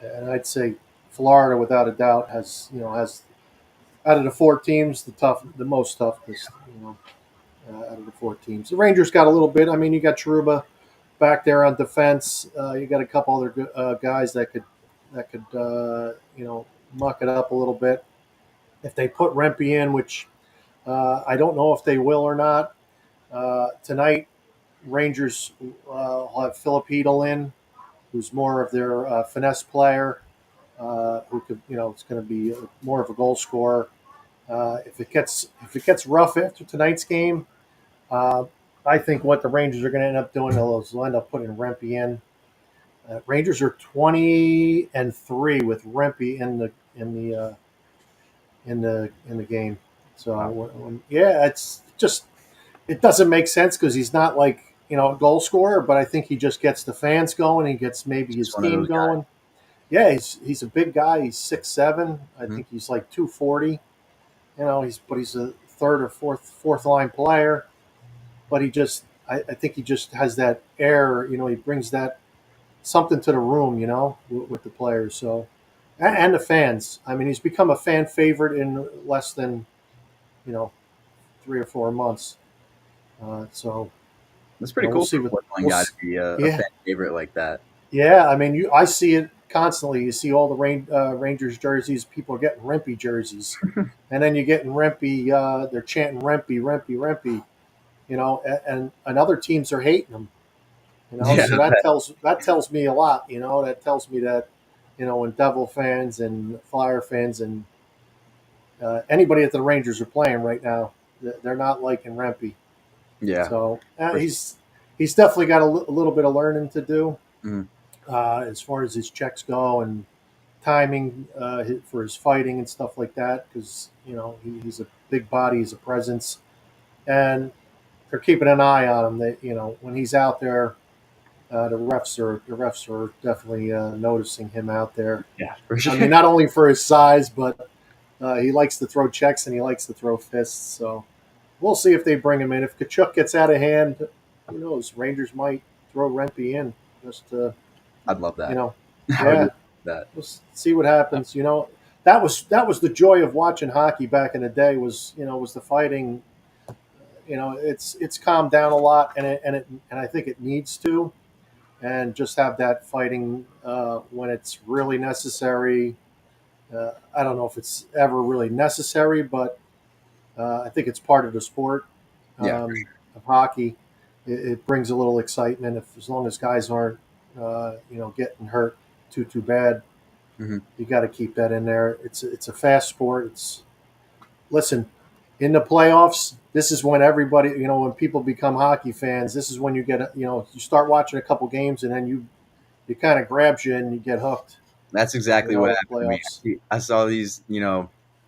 and I'd say Florida, without a doubt, has out of the four teams the most toughness. Out of the four teams, the Rangers got a little bit. I mean, you got Trouba back there on defense. You got a couple other guys that could muck it up a little bit if they put Rempe in, which I don't know if they will or not. Tonight, Rangers will have Philip Hedel in, who's more of their finesse player, who could, it's going to be more of a goal scorer. If it gets rough after tonight's game, I think what the Rangers are going to end up doing is they'll end up putting Rempe in. Rangers are 20-3 with Rempe in the game. So yeah, it's just it doesn't make sense because he's not like a goal scorer, but I think he just gets the fans going. He gets maybe his team going. Guys. Yeah, he's a big guy. He's 6'7". I think he's like 240. He's a third or fourth line player. But I think he just has that air. He brings that something to the room. With the players. So and the fans. I mean, he's become a fan favorite in less than 3 or 4 months. So that's pretty cool. For a guy to be a fan favorite like that. Yeah, I mean, I see it constantly. You see all the Rangers jerseys. People are getting Rempe jerseys, and then you're getting Rempe. They're chanting Rempe, Rempe, Rempe. And other teams are hating them. So that tells me a lot. That tells me that when Devil fans and Flyer fans and anybody that the Rangers are playing right now, they're not liking Rempe. Yeah. So he's definitely got a little bit of learning to do as far as his checks go and timing for his fighting and stuff like that. Because he's a big body, he's a presence, and they're keeping an eye on him. They when he's out there, the refs are definitely noticing him out there. Yeah, for sure. I mean, not only for his size, but he likes to throw checks and he likes to throw fists. So we'll see if they bring him in. If Kachuk gets out of hand, who knows? Rangers might throw Rempe in just to. I'd love that. Yeah. That. We'll see what happens. That was the joy of watching hockey back in the day. Was the fighting. It's calmed down a lot, and I think it needs to, and just have that fighting when it's really necessary. I don't know if it's ever really necessary, but I think it's part of the sport of hockey. It brings a little excitement as long as guys aren't getting hurt too bad. Mm-hmm. You got to keep that in there. It's a fast sport. Listen. In the playoffs, this is when everybody, when people become hockey fans, this is when you get, you start watching a couple games and then it kind of grabs you and you get hooked. That's exactly what happened to me. I saw these,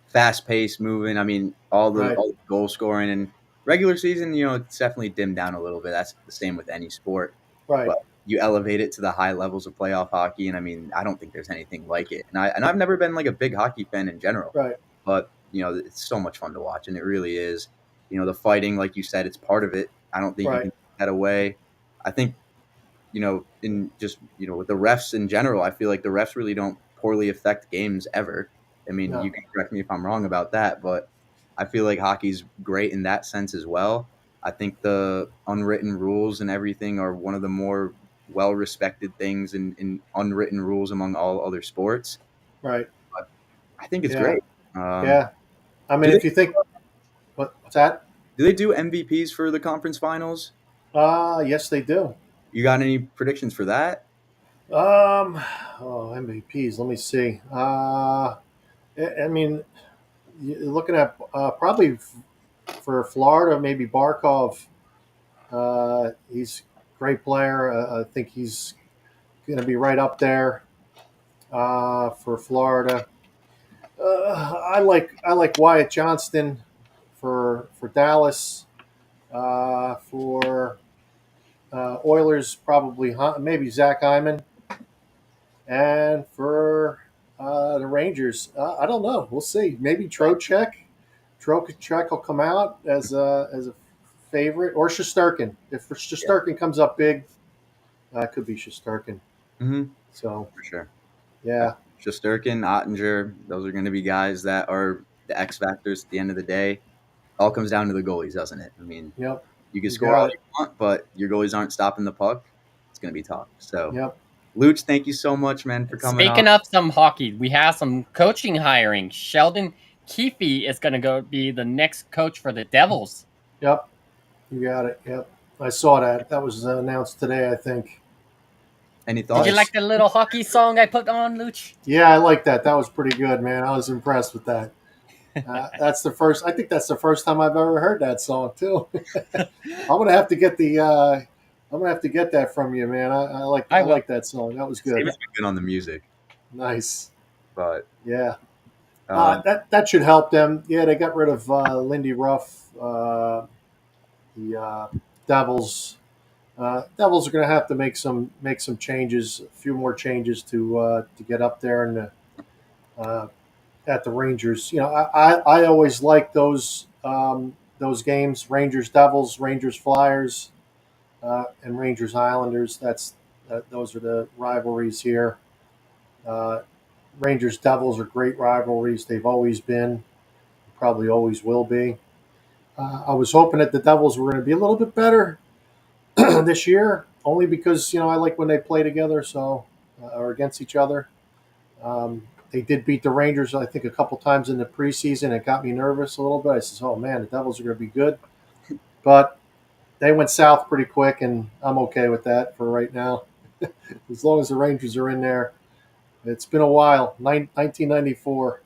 fast-paced moving. I mean, all the goal scoring and regular season, it's definitely dimmed down a little bit. That's the same with any sport. Right. But you elevate it to the high levels of playoff hockey, and I mean, I don't think there's anything like it. And I've never been like a big hockey fan in general. Right. But it's so much fun to watch, and it really is. The fighting, like you said, it's part of it. I don't think you can take that away. I think, in just, with the refs in general, I feel like the refs really don't poorly affect games ever. I mean, you can correct me if I'm wrong about that, but I feel like hockey's great in that sense as well. I think the unwritten rules and everything are one of the more well-respected things in unwritten rules among all other sports. Right. But I think it's great. Yeah. I mean, if you think – what's that? Do they do MVPs for the conference finals? Yes, they do. You got any predictions for that? MVPs. Let me see. I mean, you're looking at probably for Florida, maybe Barkov. He's a great player. I think he's going to be right up there for Florida. I like Wyatt Johnston for Dallas. For Oilers, probably maybe Zach Hyman, and for the Rangers, I don't know. We'll see. Maybe Trocheck. Trocheck will come out as a favorite, or Shesterkin. If Shesterkin comes up big, could be Shesterkin. Mm-hmm. So For sure. yeah, Shesterkin, Ottinger, those are going to be guys that are the X factors at the end of the day. All comes down to the goalies, doesn't it? I mean, yep, you can You score got all it. you want, but your goalies aren't stopping the puck. It's going to be tough. So, yep. Luch, thank you so much, man, for coming on. Speaking of some hockey, we have some coaching hiring. Sheldon Keefe is going to go be the next coach for the Devils. Yep, you got it. Yep, I saw that. That was announced today, I think. Any thoughts? Did you like the little hockey song I put on, Luch? Yeah, I like that. That was pretty good, man. I was impressed with that. That's the first. I think that's the first time I've ever heard that song too. I'm gonna have to get the. I'm gonna have to get that from you, man. I like that song. That was good. Steven's been good on the music, Nice. but Yeah. That should help them. Yeah, they got rid of Lindy Ruff. The Devils. Devils are going to have to make some changes, a few more changes to get up there and at the Rangers. You know, I always like those games: Rangers Devils, Rangers Flyers, and Rangers Islanders. Those are the rivalries here. Rangers Devils are great rivalries. They've always been, probably always will be. I was hoping that the Devils were going to be a little bit better this year, only because I like when they play together, so or against each other. They did beat the Rangers, I think, a couple times in the preseason. It got me nervous a little bit. I says, "Oh man, the Devils are going to be good," but they went south pretty quick, and I'm okay with that for right now. As long as the Rangers are in there, it's been a while. 1994.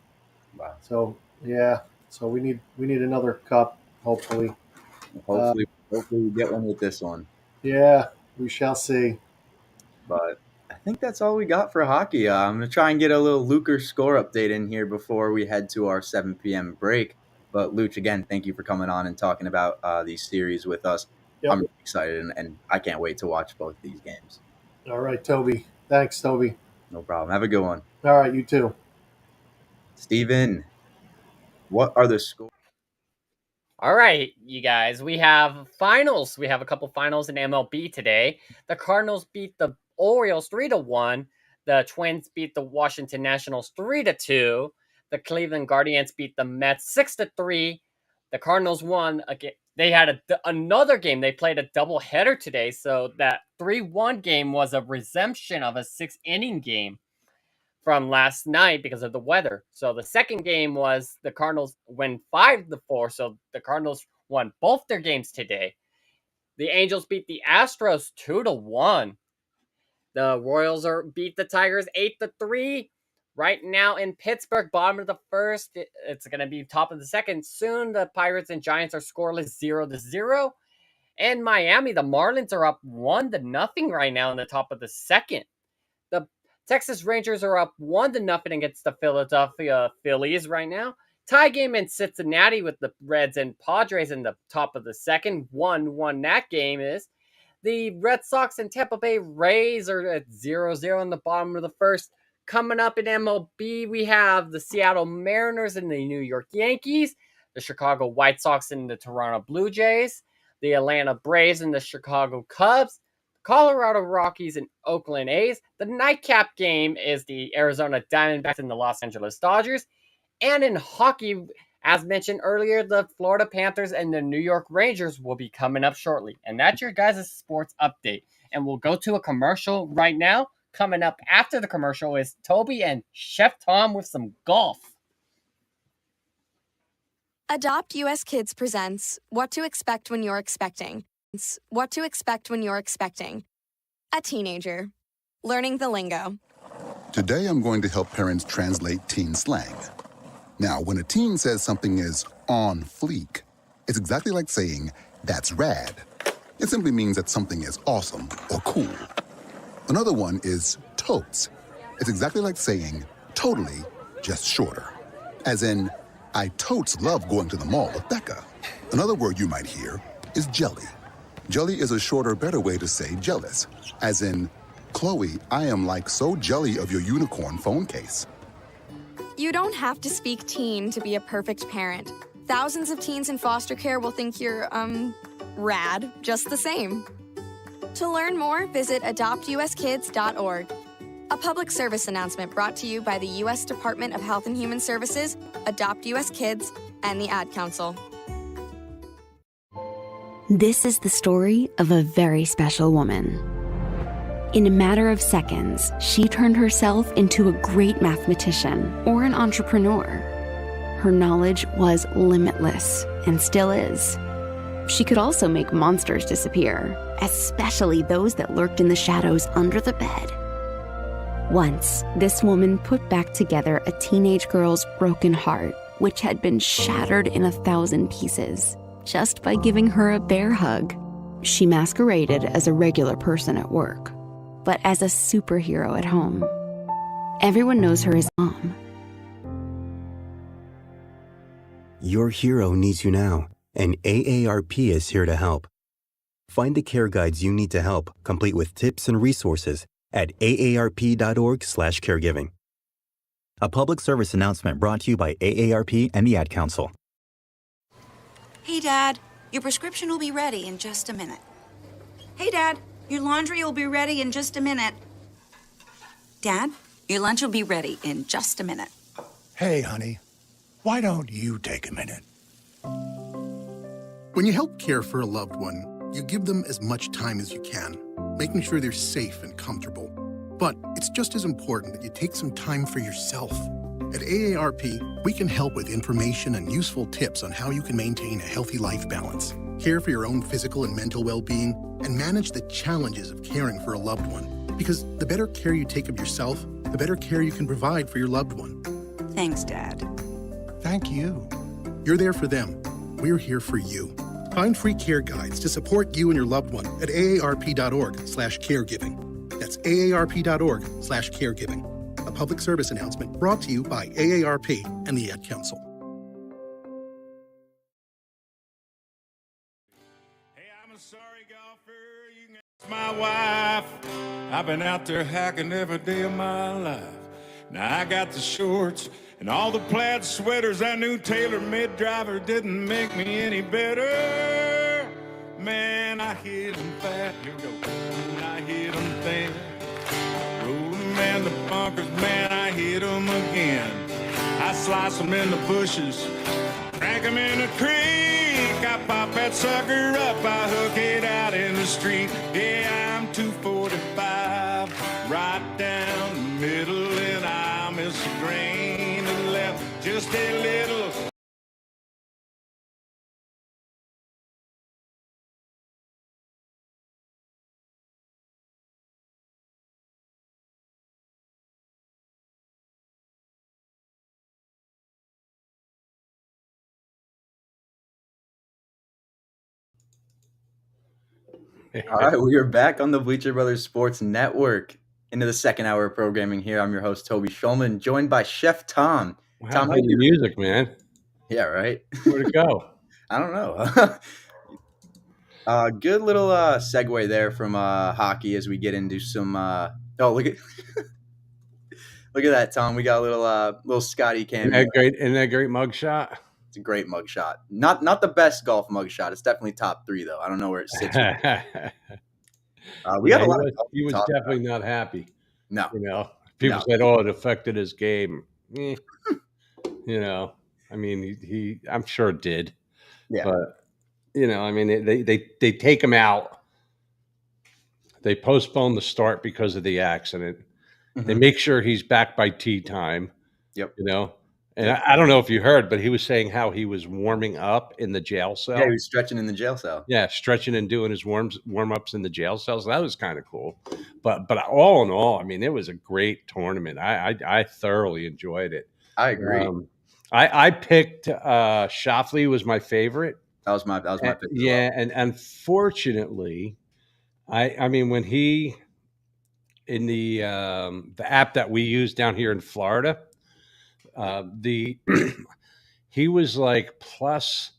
wow. So yeah, so we need another cup, hopefully. Hopefully we get one with this one. Yeah, we shall see. But I think that's all we got for hockey. I'm going to try and get a little Luker score update in here before we head to our 7 p.m. break. But Luch, again, thank you for coming on and talking about these series with us. Yep. I'm really excited, and I can't wait to watch both these games. All right, Tobey. Thanks, Tobey. No problem. Have a good one. All right, you too. Steven, what are the scores? All right, you guys, we have finals. We have a couple finals in MLB today. The Cardinals beat the Orioles 3-1. The Twins beat the Washington Nationals 3-2. The Cleveland Guardians beat the Mets 6-3. The Cardinals won again. They had another game. They played a doubleheader today, so that 3-1 game was a resumption of a 6-inning game from last night because of the weather. So the second game was the Cardinals win 5-4. So the Cardinals won both their games today. The Angels beat the Astros 2-1. The Royals beat the Tigers 8-3. Right now in Pittsburgh, bottom of the first. It's going to be top of the second soon. The Pirates and Giants are scoreless 0-0. And Miami, the Marlins are up 1-0 right now in the top of the second. The Texas Rangers are up 1-0 against the Philadelphia Phillies right now. Tie game in Cincinnati with the Reds and Padres in the top of the second. 1-1 that game is. The Red Sox and Tampa Bay Rays are at 0-0 in the bottom of the first. Coming up in MLB, we have the Seattle Mariners and the New York Yankees, the Chicago White Sox and the Toronto Blue Jays, the Atlanta Braves and the Chicago Cubs, Colorado Rockies and Oakland A's. The nightcap game is the Arizona Diamondbacks and the Los Angeles Dodgers. And in hockey, as mentioned earlier, the Florida Panthers and the New York Rangers will be coming up shortly. And that's your guys' sports update. And we'll go to a commercial right now. Coming up after the commercial is Tobey and Chef Tom with some golf. Adopt US Kids presents What to Expect When You're Expecting. What to Expect When You're Expecting. a teenager. Learning the lingo. Today I'm going to help parents translate teen slang. Now, when a teen says something is on fleek, it's exactly like saying, that's rad. It simply means that something is awesome or cool. Another one is totes. It's exactly like saying, totally, just shorter. As in, I totes love going to the mall with Becca. Another word you might hear is jelly. Jelly is a shorter, better way to say jealous. As in, Chloe, I am like so jelly of your unicorn phone case. You don't have to speak teen to be a perfect parent. Thousands of teens in foster care will think you're, rad just the same. To learn more, visit adoptuskids.org. A public service announcement brought to you by the U.S. Department of Health and Human Services, Adopt U.S. Kids, and the Ad Council. This is the story of a very special woman. In a matter of seconds, she turned herself into a great mathematician or an entrepreneur. Her knowledge was limitless and still is. She could also make monsters disappear, especially those that lurked in the shadows under the bed. Once, this woman put back together a teenage girl's broken heart, which had been shattered in 1,000 pieces, just by giving her a bear hug. She masqueraded as a regular person at work, but as a superhero at home. Everyone knows her as Mom. Your hero needs you now, and AARP is here to help. Find the care guides you need to help, complete with tips and resources at aarp.org/caregiving. A public service announcement brought to you by AARP and the Ad Council. Hey, Dad, your prescription will be ready in just a minute. Hey, Dad, your laundry will be ready in just a minute. Dad, your lunch will be ready in just a minute. Hey, honey, why don't you take a minute? When you help care for a loved one, you give them as much time as you can, making sure they're safe and comfortable. But it's just as important that you take some time for yourself. At AARP, we can help with information and useful tips on how you can maintain a healthy life balance, care for your own physical and mental well-being, and manage the challenges of caring for a loved one. Because the better care you take of yourself, the better care you can provide for your loved one. Thanks, Dad. Thank you. You're there for them. We're here for you. Find free care guides to support you and your loved one at aarp.org/caregiving. That's aarp.org/caregiving. A public service announcement brought to you by AARP and the Ad Council. Hey, I'm a sorry golfer. You can ask my wife. I've been out there hacking every day of my life. Now I got the shorts and all the plaid sweaters. That new tailor-made driver didn't make me any better. Man, I hit them fat. Here we go. I hit them thin. Rolling man, the bunkers, man, I hit them again. I slice them in the bushes, crank them in the creek. I pop that sucker up, I hook it out in the street. Yeah, I'm 245, right down the middle, and I miss a grain to the left, just a little. All right, we are back on the Bleacher Brothers Sports Network into the second hour of programming here. I'm your host, Tobey Schulman, joined by Chef Tom. Wow, Tom, how the you? music, man. Yeah, right? Where'd it go? I don't know. Good little segue there from hockey as we get into some. Oh, look at look at that, Tom. We got a little Scotty cameo. Isn't that great mug shot? It's a great mug shot. Not the best golf mug shot. It's definitely top 3 though. I don't know where it sits. We got a lot. He was definitely not happy. No, people said, "Oh, it affected his game." I mean, he I'm sure it did. Yeah, but I mean, they take him out. They postpone the start because of the accident. Mm-hmm. They make sure he's back by tea time. Yep. And I don't know if you heard, but he was saying how he was warming up in the jail cell. Yeah, he was stretching in the jail cell. Yeah, stretching and doing his warm-ups in the jail cells. That was kind of cool. but all in all, I mean, it was a great tournament. I thoroughly enjoyed it. I agree. I picked Shoffley was my favorite. That was my pick as well. Yeah, and unfortunately, I mean when he in the app that we use down here in Florida, the he was like plus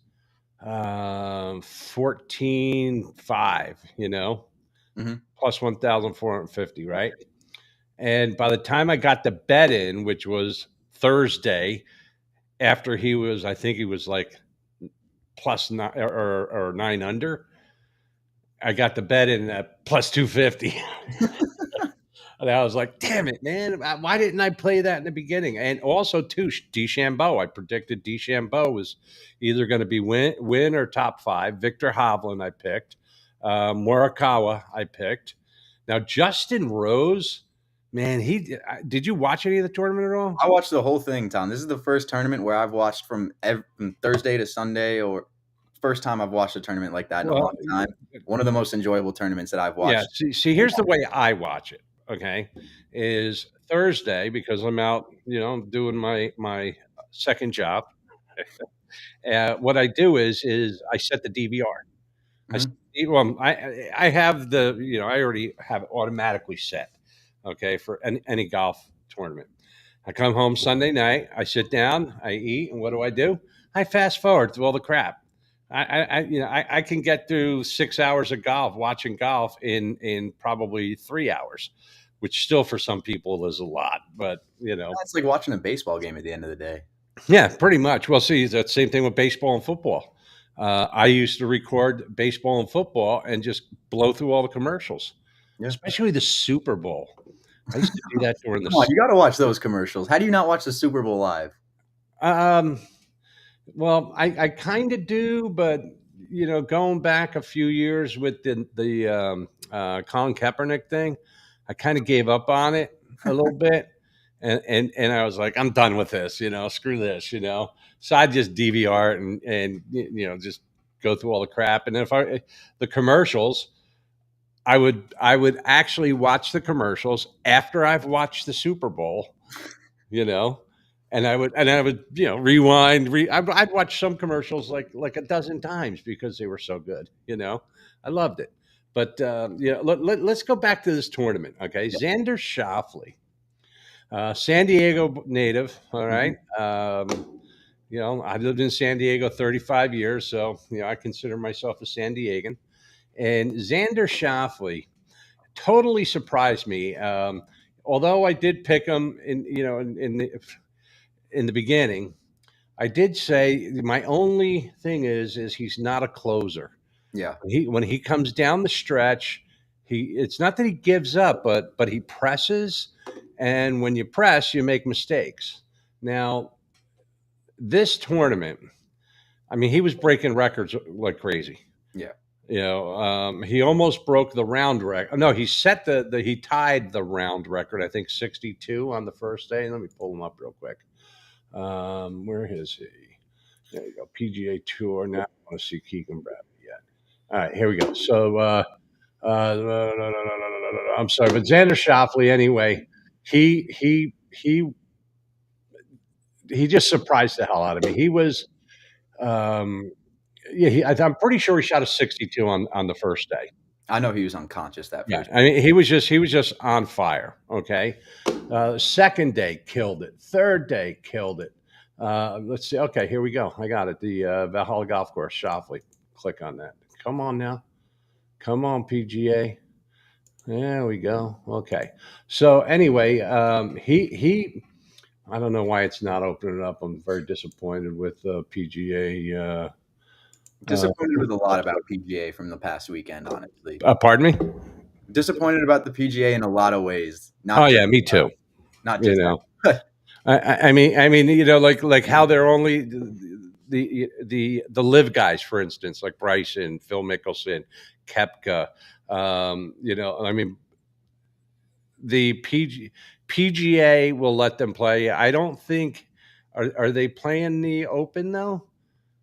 14.5, plus 1,450, right? And by the time I got the bet in, which was Thursday, after he was, I think he was like plus 9 or 9 under, I got the bet in at plus 250. And I was like, damn it, man. Why didn't I play that in the beginning? And also, too, DeChambeau. I predicted DeChambeau was either going to be win or top 5. Victor Hovland, I picked. Morikawa, I picked. Now, Justin Rose, man, did you watch any of the tournament at all? I watched the whole thing, Tom. This is the first tournament where I've watched from Thursday to Sunday, or first time I've watched a tournament like that in a long time. One of the most enjoyable tournaments that I've watched. Yeah, see, here's the way I watch it. Okay, is Thursday because I'm out, doing my second job. What I do is I set the DVR. I have the I already have it automatically set. Okay, for any golf tournament. I come home Sunday night. I sit down. I eat, and what do? I fast forward through all the crap. I can get through 6 hours of golf, watching golf in probably 3 hours, which still for some people is a lot, but it's like watching a baseball game at the end of the day. Yeah, pretty much. Well, see, that's the same thing with baseball and football. I used to record baseball and football and just blow through all the commercials, especially the Super Bowl. I used to do that during the. Come on, you got to watch those commercials. How do you not watch the Super Bowl live? Well, I kind of do, but going back a few years with the Colin Kaepernick thing, I kind of gave up on it a little bit, and I was like, I'm done with this, screw this, So I just DVR it and just go through all the crap, and if the commercials, I would actually watch the commercials after I've watched the Super Bowl, And I would rewind. I'd watch some commercials like a dozen times because they were so good. I loved it. But let's go back to this tournament. Okay, Xander Schauffele, San Diego native. All right. I've lived in San Diego 35 years, so I consider myself a San Diegan. And Xander Schauffele totally surprised me. Although I did pick him in the beginning, I did say my only thing is he's not a closer. Yeah. When he comes down the stretch, it's not that he gives up, but he presses, and when you press, you make mistakes. Now, this tournament, I mean, he was breaking records like crazy. Yeah. He almost broke the round record. No, he set he tied the round record, I think 62 on the first day. Let me pull him up real quick. Where is he? There you go. PGA Tour. Now I want to see Keegan Bradley yet. All right, here we go. So, I'm sorry, but Xander Schauffele. Anyway, he just surprised the hell out of me. He was, I'm pretty sure he shot a 62 on the first day. I know he was unconscious that first. Yeah, I mean, he was just on fire. Okay, second day killed it. Third day killed it. Let's see. Okay, here we go. I got it. The Valhalla Golf Course, Schauffele. Click on that. Come on now. Come on, PGA. There we go. Okay. So anyway, he. I don't know why it's not opening up. I'm very disappointed with PGA. Disappointed with a lot about PGA from the past weekend, honestly. Pardon me? Disappointed about the PGA in a lot of ways. Me too. Not just I mean, like how they're only the live guys, for instance, like Bryson, Phil Mickelson, Koepka. I mean, the PGA will let them play. I don't think are they playing the Open though?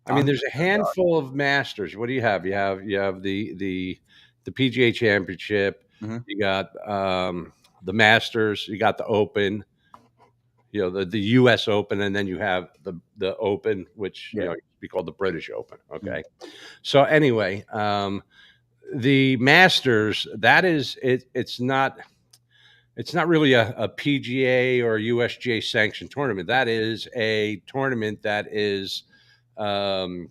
I mean, there's a handful of Masters. What do you have? You have the PGA Championship. Mhm. You got the Masters. You got the Open. You know, the U.S. Open, and then you have the Open, which you know used to be called the British Open. Okay, so anyway, the Masters, that is it. It's not really a PGA or USGA sanctioned tournament. That is a tournament that is I'm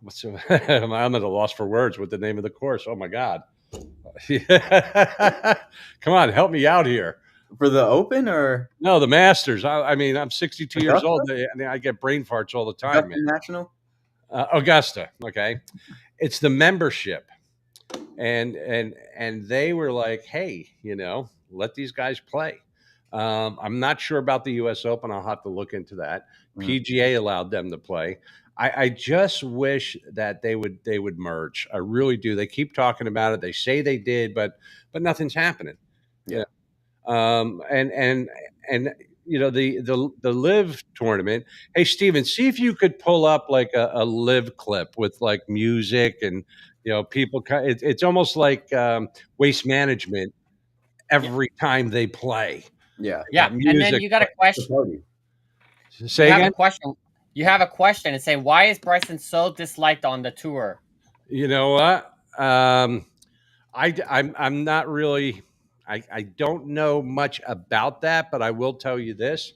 at a loss for words with the name of the course. Oh my God. Come on, help me out here. For the Open or no, the Masters? I mean, I'm 62 years Augusta? old. I get brain farts all the time, Augusta man. National? Augusta. Okay, it's the membership, and they were like, hey, you know, let these guys play. I'm not sure about the U.S. Open. I'll have to look into that. PGA allowed them to play. I just wish that they would merge. I really do. They keep talking about it. They say they did, but nothing's happening. Yeah. And you know the live tournament. Hey, Steven, see if you could pull up like a live clip with like music and you know people. It's almost like Waste Management every time they play. Yeah. Yeah, and then you got a question. Say you again. Have a question. You have a question and say, why is Bryson so disliked on the tour? You know what? I'm not really. I don't know much about that, but I will tell you this: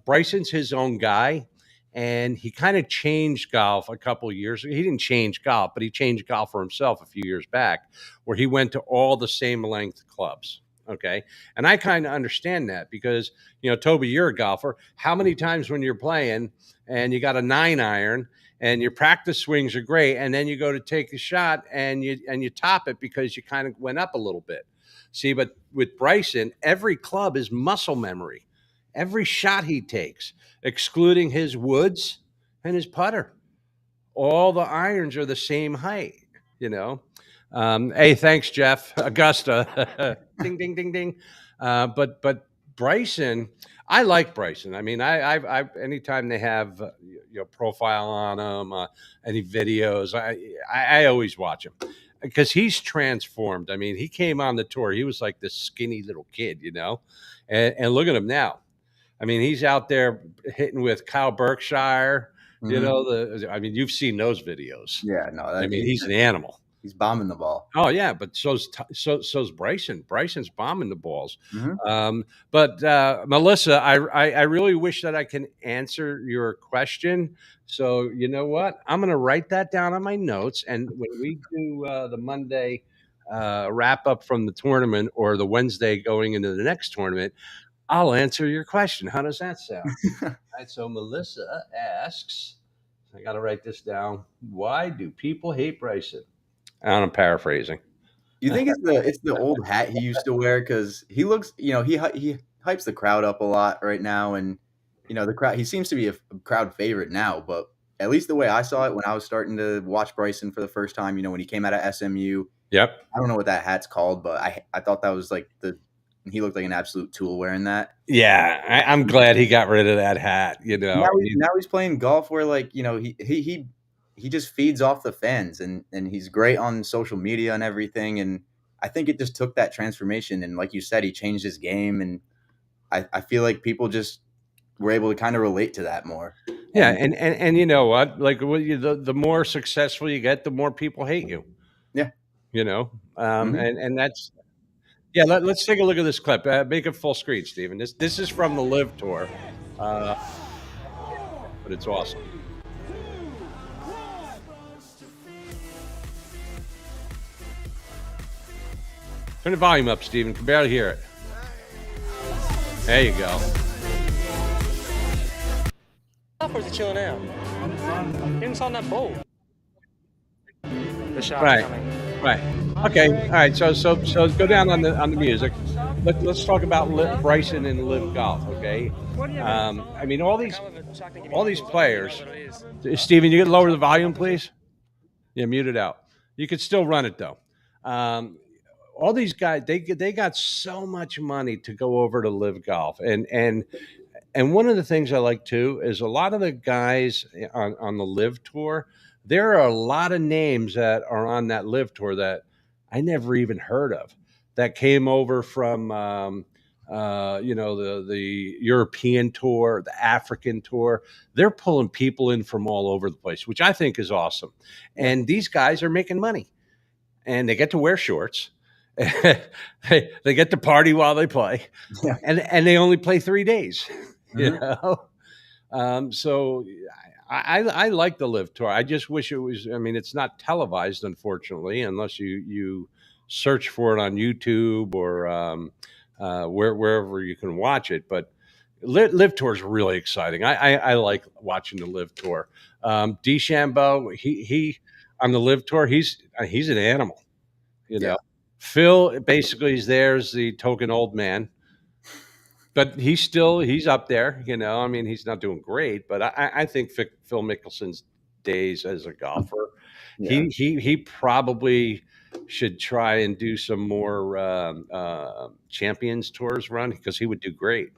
Bryson's his own guy, and he kind of changed golf a couple of years. He didn't change golf, but he changed golf for himself a few years back, where he went to all the same length clubs. Okay, and I kind of understand that because you know, Tobey, you're a golfer. How many times when you're playing and you got a 9-iron and your practice swings are great, and then you go to take a shot and you top it because you kind of went up a little bit. See, but with Bryson, every club is muscle memory. Every shot he takes, excluding his woods and his putter, all the irons are the same height. You know. Hey, thanks, Jeff. Augusta. Ding, ding, ding, ding. But Bryson, I like Bryson. I mean, I anytime they have profile on him, any videos, I always watch him because he's transformed. I mean, he came on the tour. He was like this skinny little kid, you know, and look at him now. I mean, he's out there hitting with Kyle Berkshire. You know, I mean, you've seen those videos. Yeah, no. I mean, he's an animal. He's bombing the ball. Oh yeah, but so's Bryson. Bryson's bombing the balls. Mm-hmm. But Melissa, I really wish that I can answer your question. So you know what? I'm going to write that down on my notes, and when we do the Monday wrap up from the tournament or the Wednesday going into the next tournament, I'll answer your question. How does that sound? All right. So Melissa asks, I got to write this down. Why do people hate Bryson? I'm paraphrasing. You think it's the old hat he used to wear because he looks, you know, he hypes the crowd up a lot right now, and you know the crowd. He seems to be a crowd favorite now, but at least the way I saw it when I was starting to watch Bryson for the first time, you know, when he came out of SMU. Yep. I don't know what that hat's called, but I thought that was like he looked like an absolute tool wearing that. Yeah, I'm glad he got rid of that hat. You know, now he's playing golf where like you know he just feeds off the fans and he's great on social media and everything. And I think it just took that transformation. And like you said, he changed his game. And I feel like people just were able to kind of relate to that more. Yeah. And you know what, like the more successful you get, the more people hate you. Yeah. You know, and that's, yeah. Let's take a look at this clip. Make it full screen, Steven. This is from the Live Tour. But it's awesome. Turn the volume up, Steven. Can barely hear it. There you go. Or is he chilling out? He's on that boat. The shot Right. coming. Right. Okay. All right. So go down on the music. Let's talk about Bryson and Live Golf. Okay. I mean all these players. Steven, you can lower the volume, please. Yeah, mute it out. You could still run it though. All these guys, they got so much money to go over to Live Golf, and one of the things I like too is a lot of the guys on the Live Tour. There are a lot of names that are on that Live Tour that I never even heard of. that came over from the European tour, the African tour. They're pulling people in from all over the place, which I think is awesome. Yeah. And these guys are making money, and they get to wear shorts. they get to party while they play, Yeah. and they only play 3 days. You Mhm. know, so I like the Live Tour. I just wish it was. I mean, it's not televised, unfortunately, unless you search for it on YouTube or wherever you can watch it. But Live Tour is really exciting. I like watching the Live Tour. DeChambeau, he on the Live Tour, he's an animal. You know, Yeah. Phil basically is there as the token old man, but he's up there. You know, I mean, he's not doing great, but I think Phil Mickelson's days as a golfer, Yeah. he probably should try and do some more Champions Tours run, because he would do great.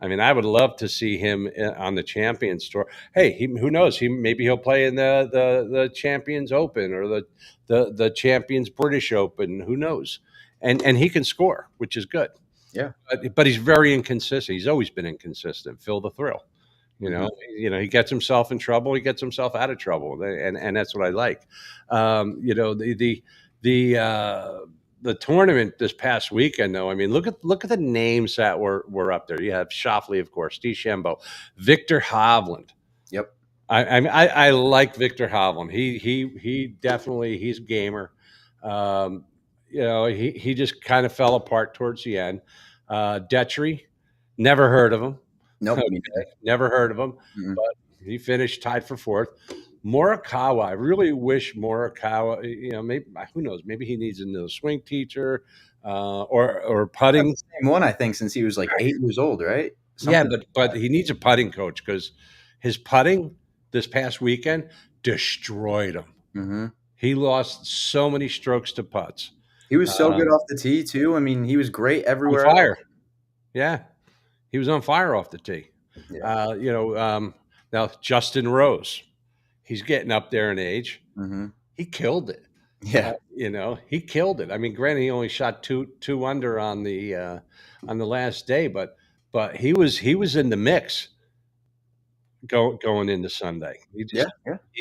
I mean, I would love to see him on the Champions Tour. Hey, who knows? Maybe he'll play in the Champions Open or the Champions British Open. Who knows? And he can score, which is good. Yeah. But he's very inconsistent. He's always been inconsistent. Phil the Thrill. He gets himself in trouble. He gets himself out of trouble, and that's what I like. The tournament this past weekend, though. I mean, look at the names that were up there. You have Schauffele, of course, DeChambeau, Victor Hovland. Yep. I like Victor Hovland. He definitely, he's a gamer. He just kind of fell apart towards the end. Detry, never heard of him. Nope. Okay, never heard of him, Mhm. but he finished tied for 4th. Morikawa, I really wish Morikawa, maybe, who knows, maybe he needs a new swing teacher or putting. The same one, I think, since he was like 8 years old, right? Yeah, but he needs a putting coach, because his putting this past weekend destroyed him. Mhm. He lost so many strokes to putts. He was so good off the tee too. I mean, he was great everywhere. On fire. Yeah, he was on fire off the tee. Yeah. Now Justin Rose, he's getting up there in age. Mhm. He killed it. Yeah. He killed it. I mean, granted, he only shot two under on the last day, but he was in the mix going into Sunday. He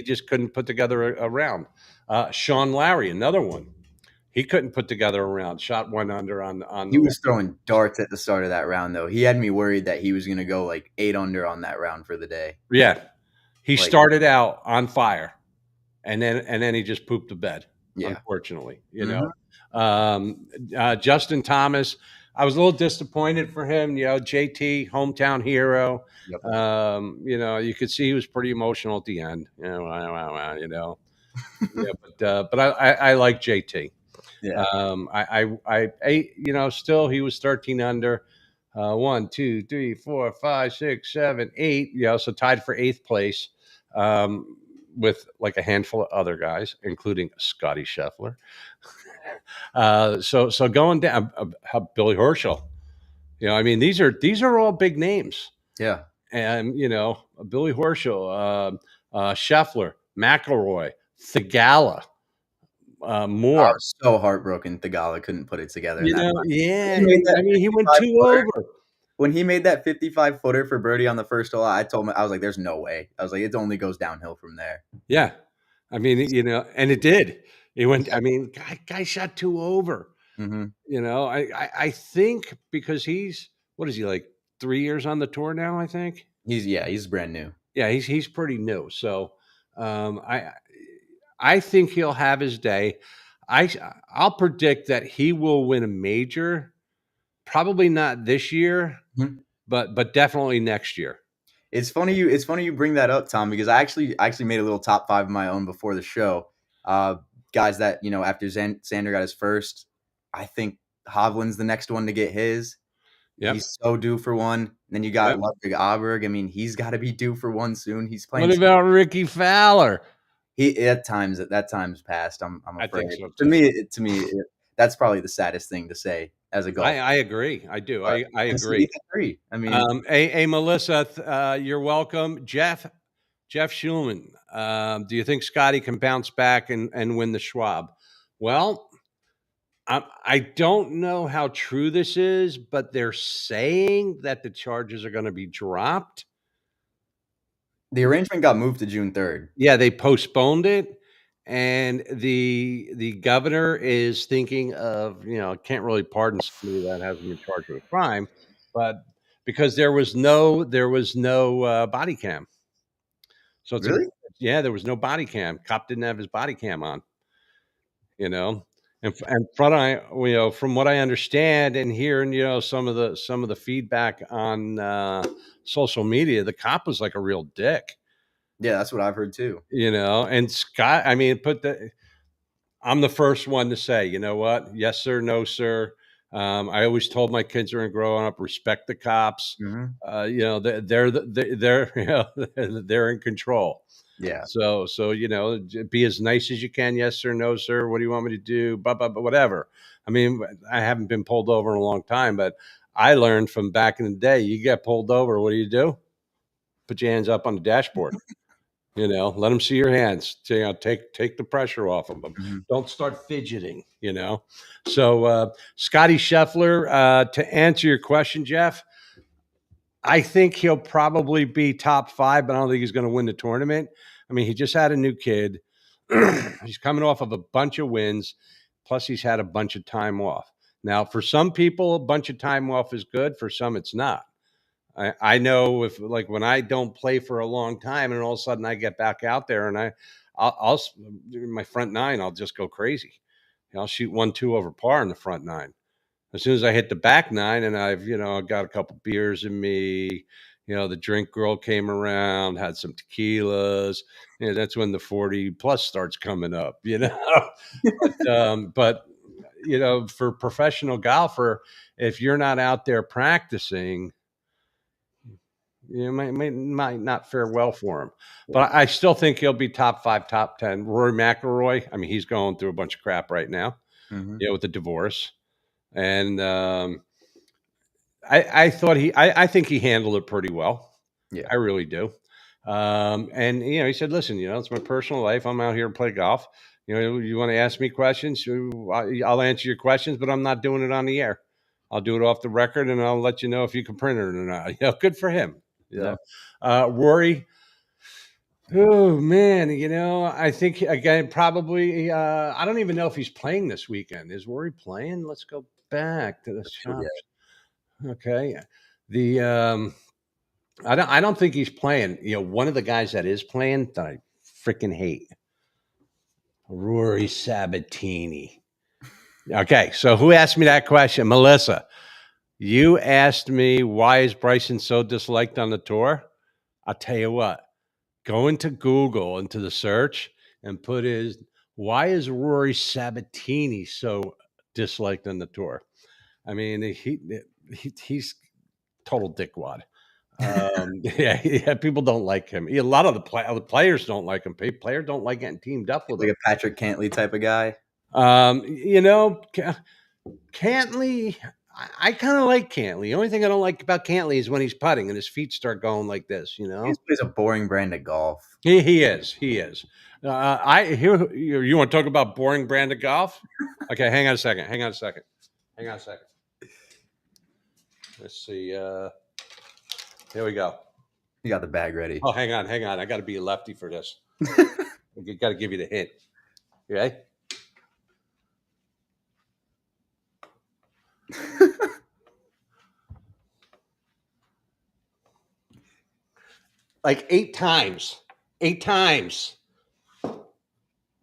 just couldn't put together a round. Sean Larry, another one. He couldn't put together a round. Shot 1 under on. He was throwing darts at the start of that round, though. He had me worried that he was going to go like 8 under on that round for the day. Yeah, he started out on fire, and then he just pooped the bed. Yeah. Unfortunately, Mhm. Justin Thomas, I was a little disappointed for him. JT, hometown hero. Yep. You could see he was pretty emotional at the end. But I like JT. Yeah. Still he was 13 under. 1, 2, 3, 4, 5, 6, 7, 8. So tied for 8th place. With like a handful of other guys, including Scotty Scheffler. So going down, Billy Horschel. I mean, these are all big names. Yeah. And Billy Horschel, Scheffler, McIlroy, Thigala, Moore. I was so heartbroken Thigala couldn't put it together. Yeah. I mean, he went 2 over. When he made that 55-footer for birdie on the first hole, I told him, I was like, there's no way. I was like, it only goes downhill from there. Yeah. I mean, and it did. It went, I mean, guy shot 2 over. Mm-hmm. I think because what is he, like 3 years on the tour now, I think? He's brand new. Yeah, he's pretty new. So I think he'll have his day. I'll predict that he will win a major, probably not this year, but definitely next year. It's funny you bring that up, Tom, because I actually made a little top 5 of my own before the show. Guys that, after Xander got his first, I think Hovland's the next one to get his. Yep. He's so due for one. And then you got Ludwig Aberg. I mean, he's got to be due for one soon. He's playing. What about Ricky Fowler? That time's passed. I'm afraid. I think so too. To me, that's probably the saddest thing to say as a golfer. I agree. I do. I agree. I mean, hey, Melissa, you're welcome. Jeff Schulman, do you think Scotty can bounce back and win the Schwab? Well, I don't know how true this is, but they're saying that the charges are going to be dropped. The arrangement got moved to June 3rd. Yeah, they postponed it, and the governor is thinking of, can't really pardon somebody that hasn't been charged with a crime, but because there was no body cam. So it's Really? yeah, there was no body cam. Cop didn't have his body cam on, you know. And from what I understand and hearing, some of the feedback on social media, the cop was like a real dick. Yeah, that's what I've heard too. And Scott, I mean, I'm the first one to say, you know what? Yes, sir. No, sir. I always told my kids when growing up, respect the cops. They're in control. Yeah. So be as nice as you can. Yes, sir. No, sir. What do you want me to do? But whatever. I mean, I haven't been pulled over in a long time, but I learned from back in the day. You get pulled over, what do? Put your hands up on the dashboard. Let them see your hands. Take the pressure off of them. Mm-hmm. Don't start fidgeting. So Scotty Scheffler, to answer your question, Jeff, I think he'll probably be top 5, but I don't think he's going to win the tournament. I mean, he just had a new kid. He's coming off of a bunch of wins, plus he's had a bunch of time off. Now, for some people, a bunch of time off is good. For some, it's not. I know if, like, when I don't play for a long time and all of a sudden I get back out there and I'll my front 9, I'll just go crazy. I'll shoot 1-2 over par in the front 9. As soon as I hit the back 9 and I've got a couple beers in me, the drink girl came around, had some tequilas, that's when the 40 plus starts coming up, but for professional golfer, if you're not out there practicing, might not fare well for him. But I still think he'll be top 5, top 10. Rory McIlroy, I mean, he's going through a bunch of crap right now, with the divorce. And I think he handled it pretty well. Yeah, I really do. And he said, listen, it's my personal life. I'm out here to play golf. You want to ask me questions? I'll answer your questions, but I'm not doing it on the air. I'll do it off the record, and I'll let you know if you can print it or not. Good for him. Yeah. Rory. Oh man, I think again probably. I don't even know if he's playing this weekend. Is Rory playing? Let's go back to the shops. Okay. I don't think he's playing. One of the guys that is playing that I freaking hate, Rory Sabatini. Okay, so who asked me that question? Melissa. You asked me, why is Bryson so disliked on the tour? I'll tell you what. Go into Google, into the search, and put why is Rory Sabatini so disliked on the tour? I mean, he's total dickwad. Yeah, people don't like him. A lot of the players don't like him. Players don't like getting teamed up with like him. a Patrick Cantley type of guy. Cantley, I kind of like Cantley. The only thing I don't like about Cantley is when he's putting and his feet start going like this. He plays a boring brand of golf. He is. You want to talk about boring brand of golf? Okay, hang on a second. Let's see. Here we go. You got the bag ready. Oh, hang on. I got to be a lefty for this. I got to give you the hint. Okay. Like 8 times.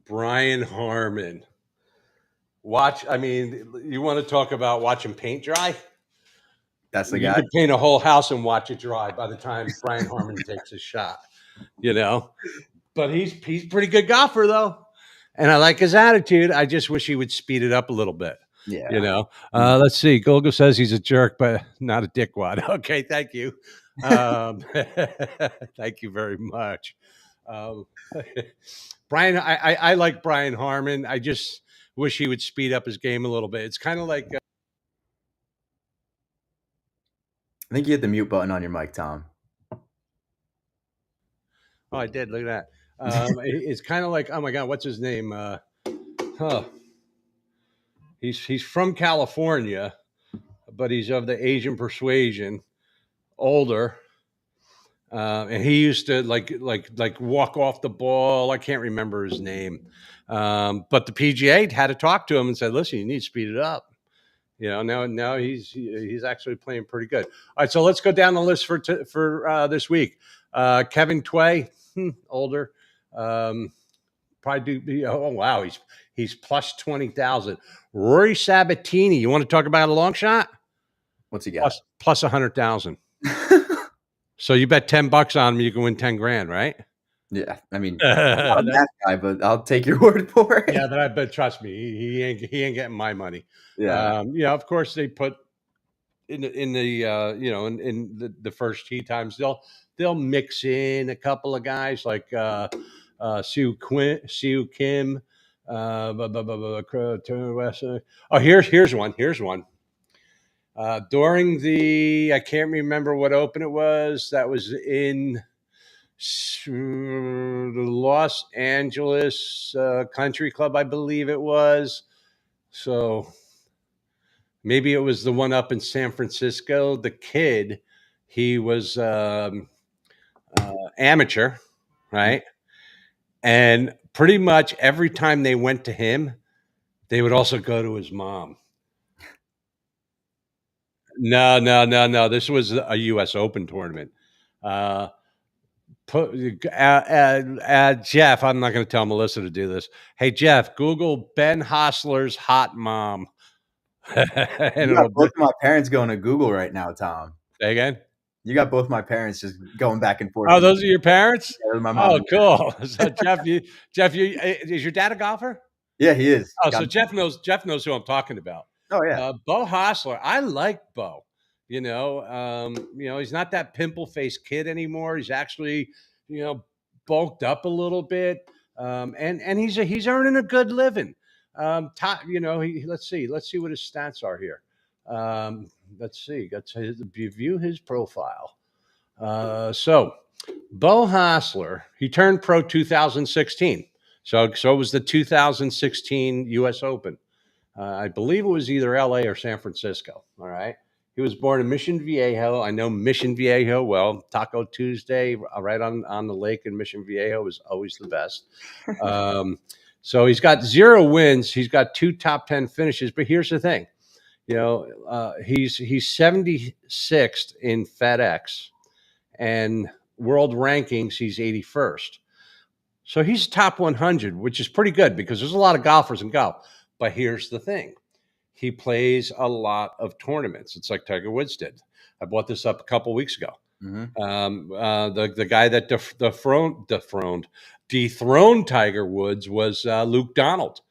Brian Harmon. You want to talk about watching paint dry? That's the guy. You could paint a whole house and watch it dry by the time Brian Harmon takes his shot, But he's pretty good golfer, though. And I like his attitude. I just wish he would speed it up a little bit. Yeah. Let's see. Golgo says he's a jerk, but not a dickwad. Okay, thank you. Thank you very much. Brian, I like Brian Harmon. I just wish he would speed up his game a little bit. It's kind of like... I think you hit the mute button on your mic, Tom. Oh, I did. Look at that. It's kind of like, oh my God, what's his name? He's from California, but he's of the Asian persuasion, older. And he used to like walk off the ball. I can't remember his name. But the PGA had to talk to him and said, listen, you need to speed it up. Now he's actually playing pretty good. All right, so let's go down the list for this week. Kevin Tway, older. Probably do. Oh wow, he's plus 20,000. Rory Sabatini, you want to talk about a long shot? What's he got? Plus 100,000. So you bet $10 on him, you can win 10 grand, right? Yeah, I mean, I'm not that guy, but I'll take your word for it. Yeah, but trust me, he ain't getting my money. Yeah, of course they put in the first tee times they'll mix in a couple of guys like Siu Kim. Here's one. During the, I can't remember what open it was. That was in the Los Angeles Country Club, I believe it was. So maybe it was the one up in San Francisco. The kid, he was amateur, right? And pretty much every time they went to him, they would also go to his mom. No. This was a U.S. Open tournament. Jeff, I'm not going to tell Melissa to do this. Hey, Jeff, Google Ben Hostler's hot mom. And you got both my parents going to Google right now, Tom. Say again? You got both my parents just going back and forth. Oh, those are your parents? Yeah, my mom. Oh, cool. So Jeff, is your dad a golfer? Yeah, he is. Oh, so Jeff knows who I'm talking about. Oh yeah, Bo Hostler. I like Bo. He's not that pimple-faced kid anymore. He's actually, bulked up a little bit, and he's earning a good living. Let's see what his stats are here. Let's view his profile. So Bo Hostler, he turned pro 2016. So it was the 2016 U.S. Open. I believe it was either L.A. or San Francisco. All right. He was born in Mission Viejo. I know Mission Viejo well. Taco Tuesday, right on the lake in Mission Viejo, is always the best. So he's got 0 wins. He's got 2 top 10 finishes. But here's the thing. He's 76th in FedEx, and world rankings, he's 81st. So he's top 100, which is pretty good because there's a lot of golfers in golf. But here's the thing. He plays a lot of tournaments. It's like Tiger Woods did. I brought this up a couple weeks ago. Mm-hmm. The guy that dethroned Tiger Woods was Luke Donald.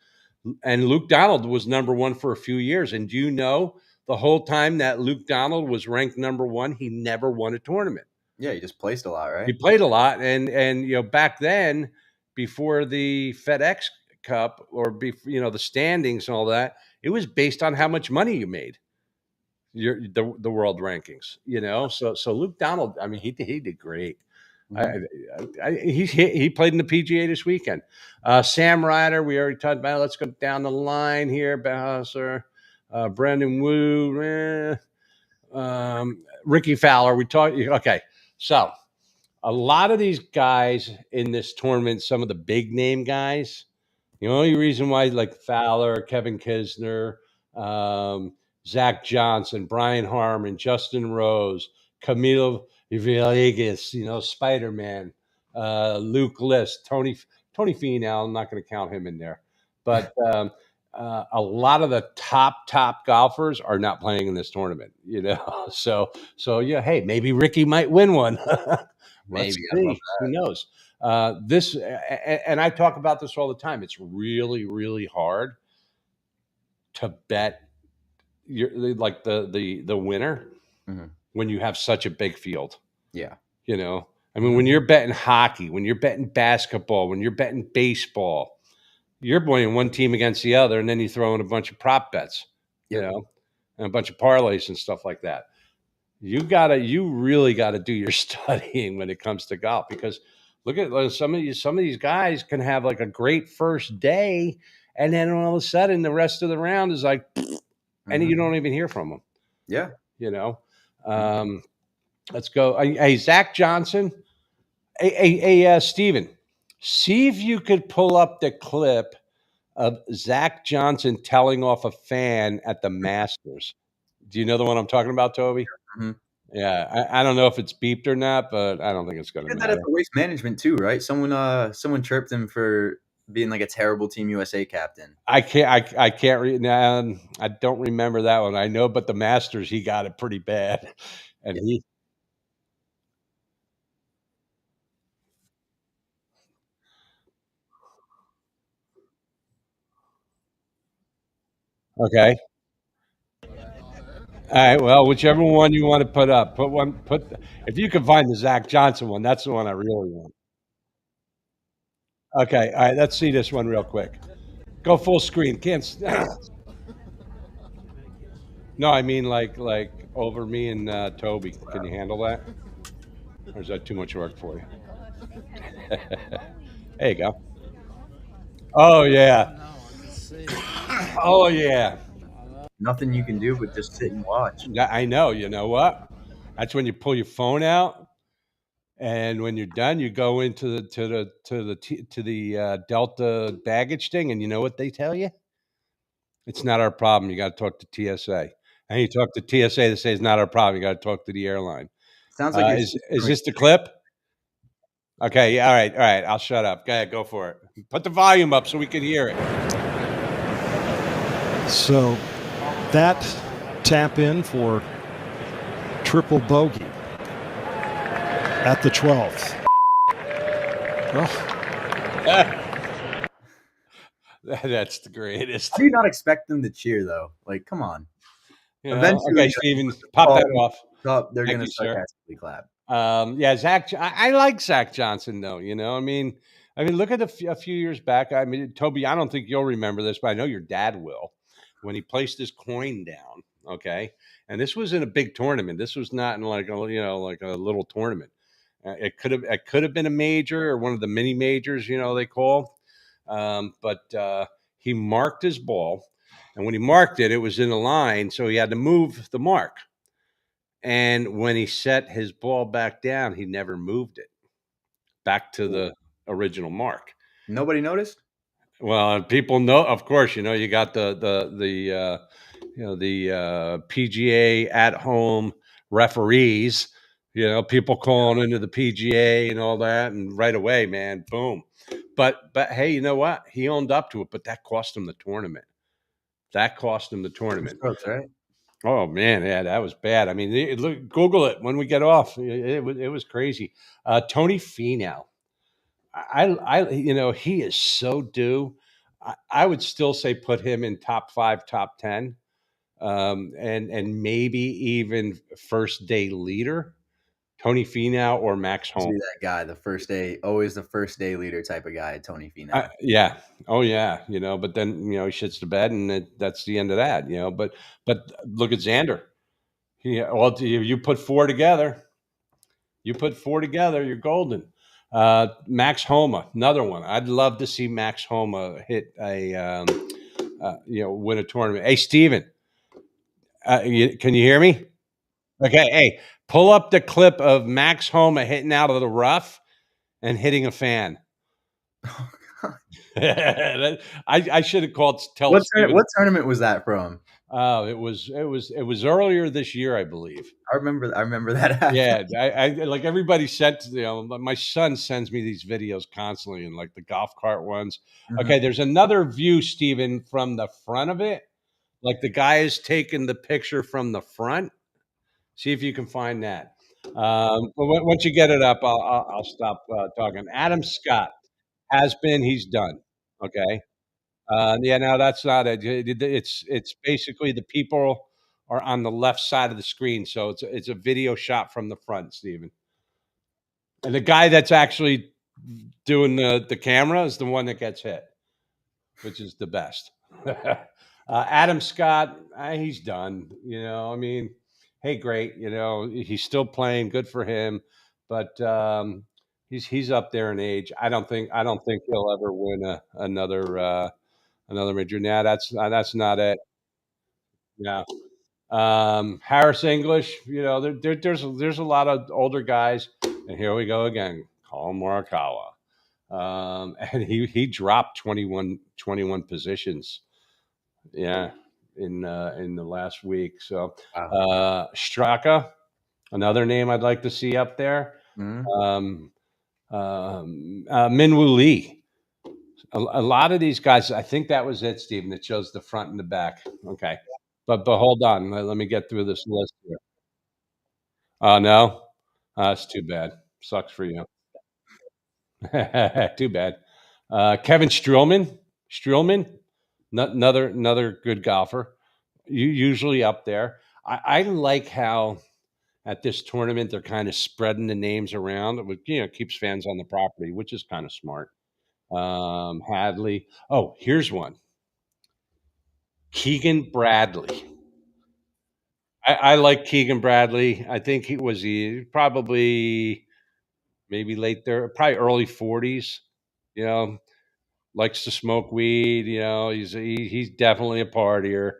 And Luke Donald was number 1 for a few years. And do you know the whole time that Luke Donald was ranked number 1, he never won a tournament. Yeah, he just placed a lot, right? He played a lot. And back then, before the FedEx Cup or the standings and all that, it was based on how much money you made. The world rankings, So Luke Donald, I mean, he did great. Mm-hmm. He played in the PGA this weekend. Sam Ryder, we already talked about. Let's go down the line here. Bowser, Brandon Wu, Ricky Fowler. We talked. Okay, so a lot of these guys in this tournament, some of the big name guys. The only reason why, like Fowler, Kevin Kisner, Zach Johnson, Brian Harmon, Justin Rose, Camilo Villegas, Spider-Man, Luke List, Tony Finau. I'm not going to count him in there. But a lot of the top golfers are not playing in this tournament, So yeah, hey, maybe Ricky might win one. Maybe. Who knows? This, and I talk about this all the time. It's really, really hard to bet the winner when you have such a big field. Yeah. I mean, when you're betting hockey, when you're betting basketball, when you're betting baseball, you're playing one team against the other, and then you throw in a bunch of prop bets, and a bunch of parlays and stuff like that. You really gotta do your studying when it comes to golf, because look at some of these guys can have like a great first day, and then all of a sudden the rest of the round is like, and you don't even hear from him. Yeah. You know, let's go. Hey, Zach Johnson. Hey, Steven, see if you could pull up the clip of Zach Johnson telling off a fan at the Masters. Do you know the one I'm talking about, Tobey? Mhm. Yeah, I don't know if it's beeped or not, but I don't think it's going to Did that at matter. the Waste Management too, right? Someone chirped him for being like a terrible Team USA captain. I can't. I can't. I don't remember that one. I know, but the Masters, he got it pretty bad, and he. Okay. All right. Well, whichever one you want to put up, put one. If you can find the Zach Johnson one, that's the one I really want. Okay. All right. Let's see this one real quick. Go full screen. Can't. No, I mean like over me and Tobey. Can you handle that? Or is that too much work for you? There you go. Oh yeah. Oh yeah. Nothing you can do but just sit and watch. I know. You know what? That's when you pull your phone out, and when you're done, you go into the Delta baggage thing, and you know what they tell you? It's not our problem. You got to talk to TSA. And you talk to TSA, they say it's not our problem. You got to talk to the airline. Sounds like Is this the clip? Okay. Yeah, all right. I'll shut up. Go ahead. Go for it. Put the volume up so we can hear it. So that tap in for triple bogey at the 12th. Oh. That's the greatest. How do you not expect them to cheer though? Like, come on. You know, okay, Steven, pop that off. They're going to you, sir. sarcastically clap. Yeah, Zach. I like Zach Johnson though. You know, I mean, look at a few years back. I mean, Tobey, I don't think you'll remember this, but I know your dad will. When he placed his coin down, okay, and this was in a big tournament. This was not in like a little tournament. It could have been a major or one of the mini majors, they call. But he marked his ball, and when he marked it, it was in a line, so he had to move the mark. And when he set his ball back down, he never moved it back to the original mark. Nobody noticed? Well, people know, of course. You got the PGA at home referees. People calling into the PGA and all that, and right away, man, boom. But hey, you know what? He owned up to it, but that cost him the tournament. That's right. Oh man, yeah, that was bad. I mean, look, Google it when we get off. It was crazy. Tony Finau, he is so due. I would still say put him in top 5, top 10, and maybe even first day leader. Tony Finau or Max Homa. That guy, always the first day leader type of guy, Tony Finau. Yeah. Oh yeah. But then he shits the bed, and that's the end of that. But look at Xander. You put 4 together. You're golden. Max Homa, another one. I'd love to see Max Homa hit a win a tournament. Hey, Steven, can you hear me? Okay. Hey, pull up the clip of Max Homa hitting out of the rough and hitting a fan. I should have called. What tournament was that from? Oh, it was earlier this year, I believe. I remember that happened. Yeah, I like everybody sent. My son sends me these videos constantly, and like the golf cart ones. Mm-hmm. Okay, there's another view, Steven, from the front of it. Like the guy is taking the picture from the front. See if you can find that. But once you get it up, I'll stop talking. Adam Scott has been. He's done. Okay. Yeah, no, that's not it. It's basically the people are on the left side of the screen, so it's a video shot from the front, Steven. And the guy that's actually doing the camera is the one that gets hit, which is the best. Adam Scott, he's done. Hey, great. He's still playing. Good for him, but he's up there in age. I don't think he'll ever win another Another major. Now that's not it. Yeah. Harris English, there's a lot of older guys, and here we go again, Colin Morikawa. And he dropped 21 positions. Yeah, in the last week. So Straka, another name I'd like to see up there. Minwoo Lee. A lot of these guys, I think that was it, Stephen. It shows the front and the back. Okay. But hold on. Let me get through this list here. Oh, no? That's too bad. Sucks for you. Too bad. Kevin Streelman, another good golfer. Usually up there. I like how at this tournament they're kind of spreading the names around. It keeps fans on the property, which is kind of smart. Hadley. Oh, here's one. Keegan Bradley. I like Keegan Bradley. I think he probably maybe late there, probably early 40s. Likes to smoke weed. He's definitely a partier,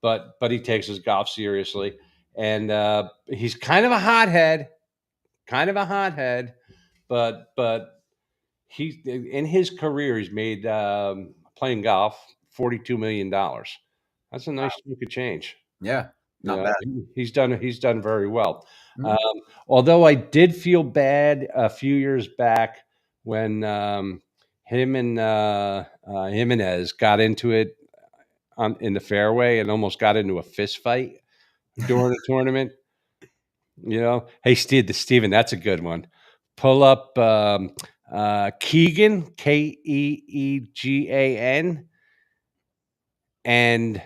but he takes his golf seriously, and he's kind of a hothead, but he in his career he's made playing golf $42 million. That's a nice chunk of change. Yeah, not bad. He's done very well. Although I did feel bad a few years back when him and Jimenez got into it in the fairway and almost got into a fist fight during the tournament. Hey, Steven, that's a good one. Pull up Keegan, Keegan, and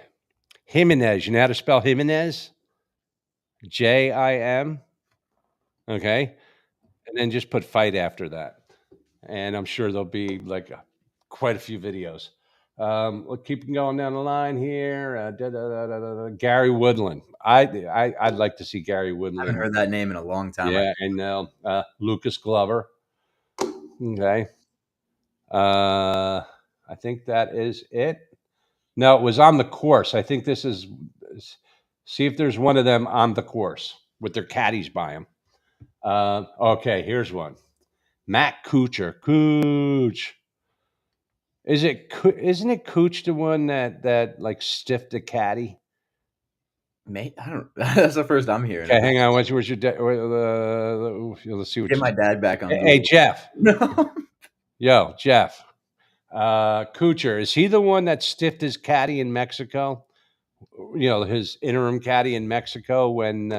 Jimenez. You know how to spell Jimenez? Jim. Okay. And then just put fight after that. And I'm sure there'll be quite a few videos. We'll keep going down the line here. Gary Woodland. I'd like to see Gary Woodland. I haven't heard that name in a long time. Yeah, and Lucas Glover. Okay. I think that is it. No, it was on the course. I think this is. See if there's one of them on the course with their caddies by them. Okay, here's one. Matt Kuchar. Cooch. Isn't it Cooch the one that stiffed the caddy? Mate, I don't. That's the first I'm hearing. Okay, hang on. Where's your dad? Let's see what. Get my dad back on. Hey, Jeff. No. Yo, Jeff. Kuchar, is he the one that stiffed his caddy in Mexico? His interim caddy in Mexico when.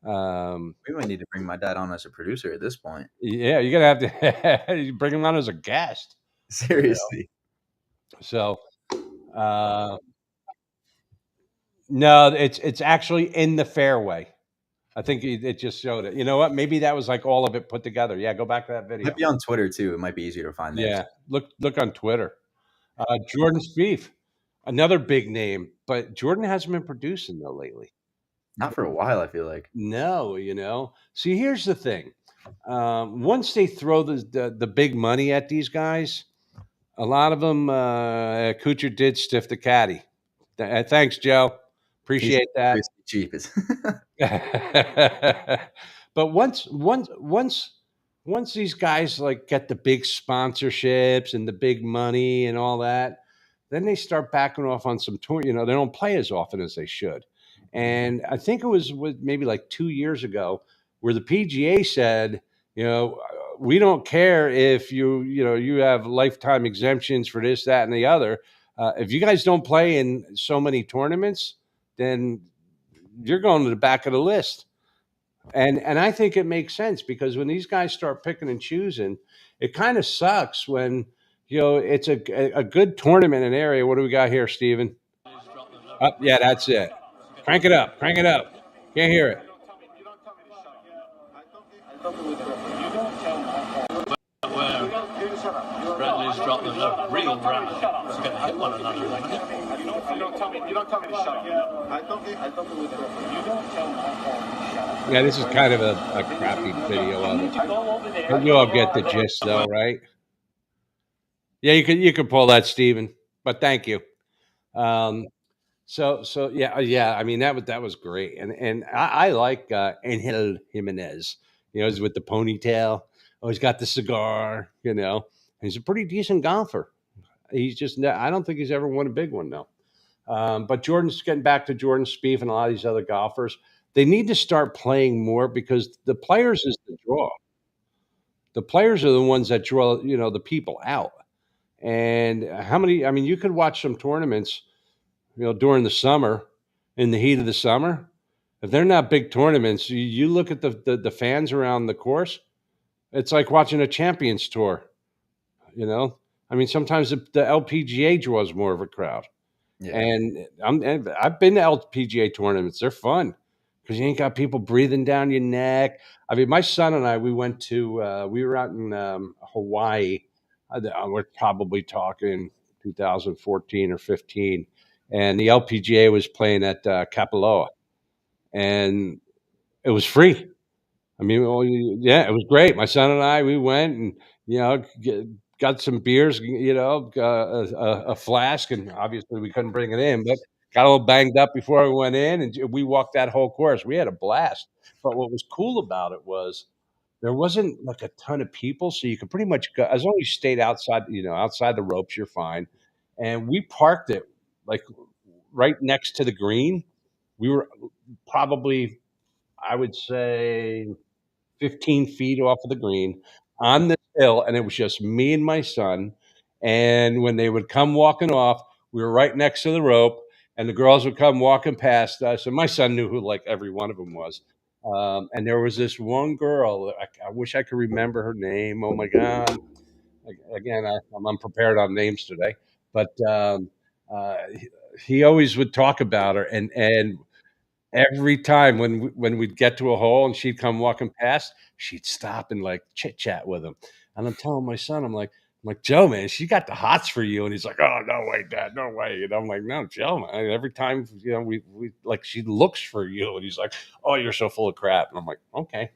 We might need to bring my dad on as a producer at this point. Yeah, you're gonna have to bring him on as a guest. Seriously. So, no, it's actually in the fairway. I think it just showed it. You know what? Maybe that was all of it put together. Yeah, go back to that video. It might be on Twitter too. It might be easier to find. Yeah, look on Twitter. Jordan Spieth, another big name, but Jordan hasn't been producing though lately. Not for a while, I feel like. No, See, here's the thing. Once they throw the big money at these guys, a lot of them, Kuchar did stiff the caddy. Thanks, Joe. Appreciate that. Cheapest. But once these guys get the big sponsorships and the big money and all that, then they start backing off on some tour. They don't play as often as they should. And I think it was maybe 2 years ago where the PGA said, we don't care if you have lifetime exemptions for this, that, and the other. If you guys don't play in so many tournaments, then you're going to the back of the list. And I think it makes sense because when these guys start picking and choosing, it kind of sucks when, it's a good tournament in an area. What do we got here, Steven? Yeah, that's it. Crank it up. Can't hear it. Bradley's dropped them a real round. It's going to hit one another. You don't tell me to shut up. Yeah, this is kind of a crappy video of it. But you all get the gist, though, right? Yeah, you could pull that, Steven, but thank you. So yeah. I mean, that was great, and I like Angel Jimenez. He's with the ponytail. Oh, he's got the cigar. He's a pretty decent golfer. He's just I don't think he's ever won a big one though. But Jordan's getting back to Jordan Spieth and a lot of these other golfers. They need to start playing more because the players is the draw. The players are the ones that draw the people out. And how many? I mean, you could watch some tournaments during the summer, in the heat of the summer. If they're not big tournaments, you look at the fans around the course, it's like watching a Champions Tour. I mean, sometimes the LPGA draws more of a crowd. Yeah. And I've been to LPGA tournaments. They're fun because you ain't got people breathing down your neck. I mean, my son and I, we were out in Hawaii. We're probably talking 2014 or 15. And the LPGA was playing at Kapalua. And it was free. I mean, yeah, it was great. My son and I, we went and, got some beers, a flask, and obviously we couldn't bring it in, but got a little banged up before we went in, and we walked that whole course. We had a blast. But what was cool about it was there wasn't like a ton of people, so you could pretty much go as long as you stayed outside, outside the ropes, you're fine. And we parked it like right next to the green. We were probably, I would say, 15 feet off of the green on this hill, and it was just me and my son. And when they would come walking off, we were right next to the rope, and the girls would come walking past us. And my son knew who like every one of them was. And there was this one girl. I wish I could remember her name. Oh my god! Again, I'm unprepared on names today, but he always would talk about her, and every time when we'd get to a hole and she'd come walking past, she'd stop and like chit chat with him. And I'm telling my son, I'm like, Joe, man, she got the hots for you. And he's like, oh, no way, Dad, no way. And I'm like, no, Joe, man. Every time we like she looks for you, and he's like, oh, you're so full of crap. And I'm like, okay.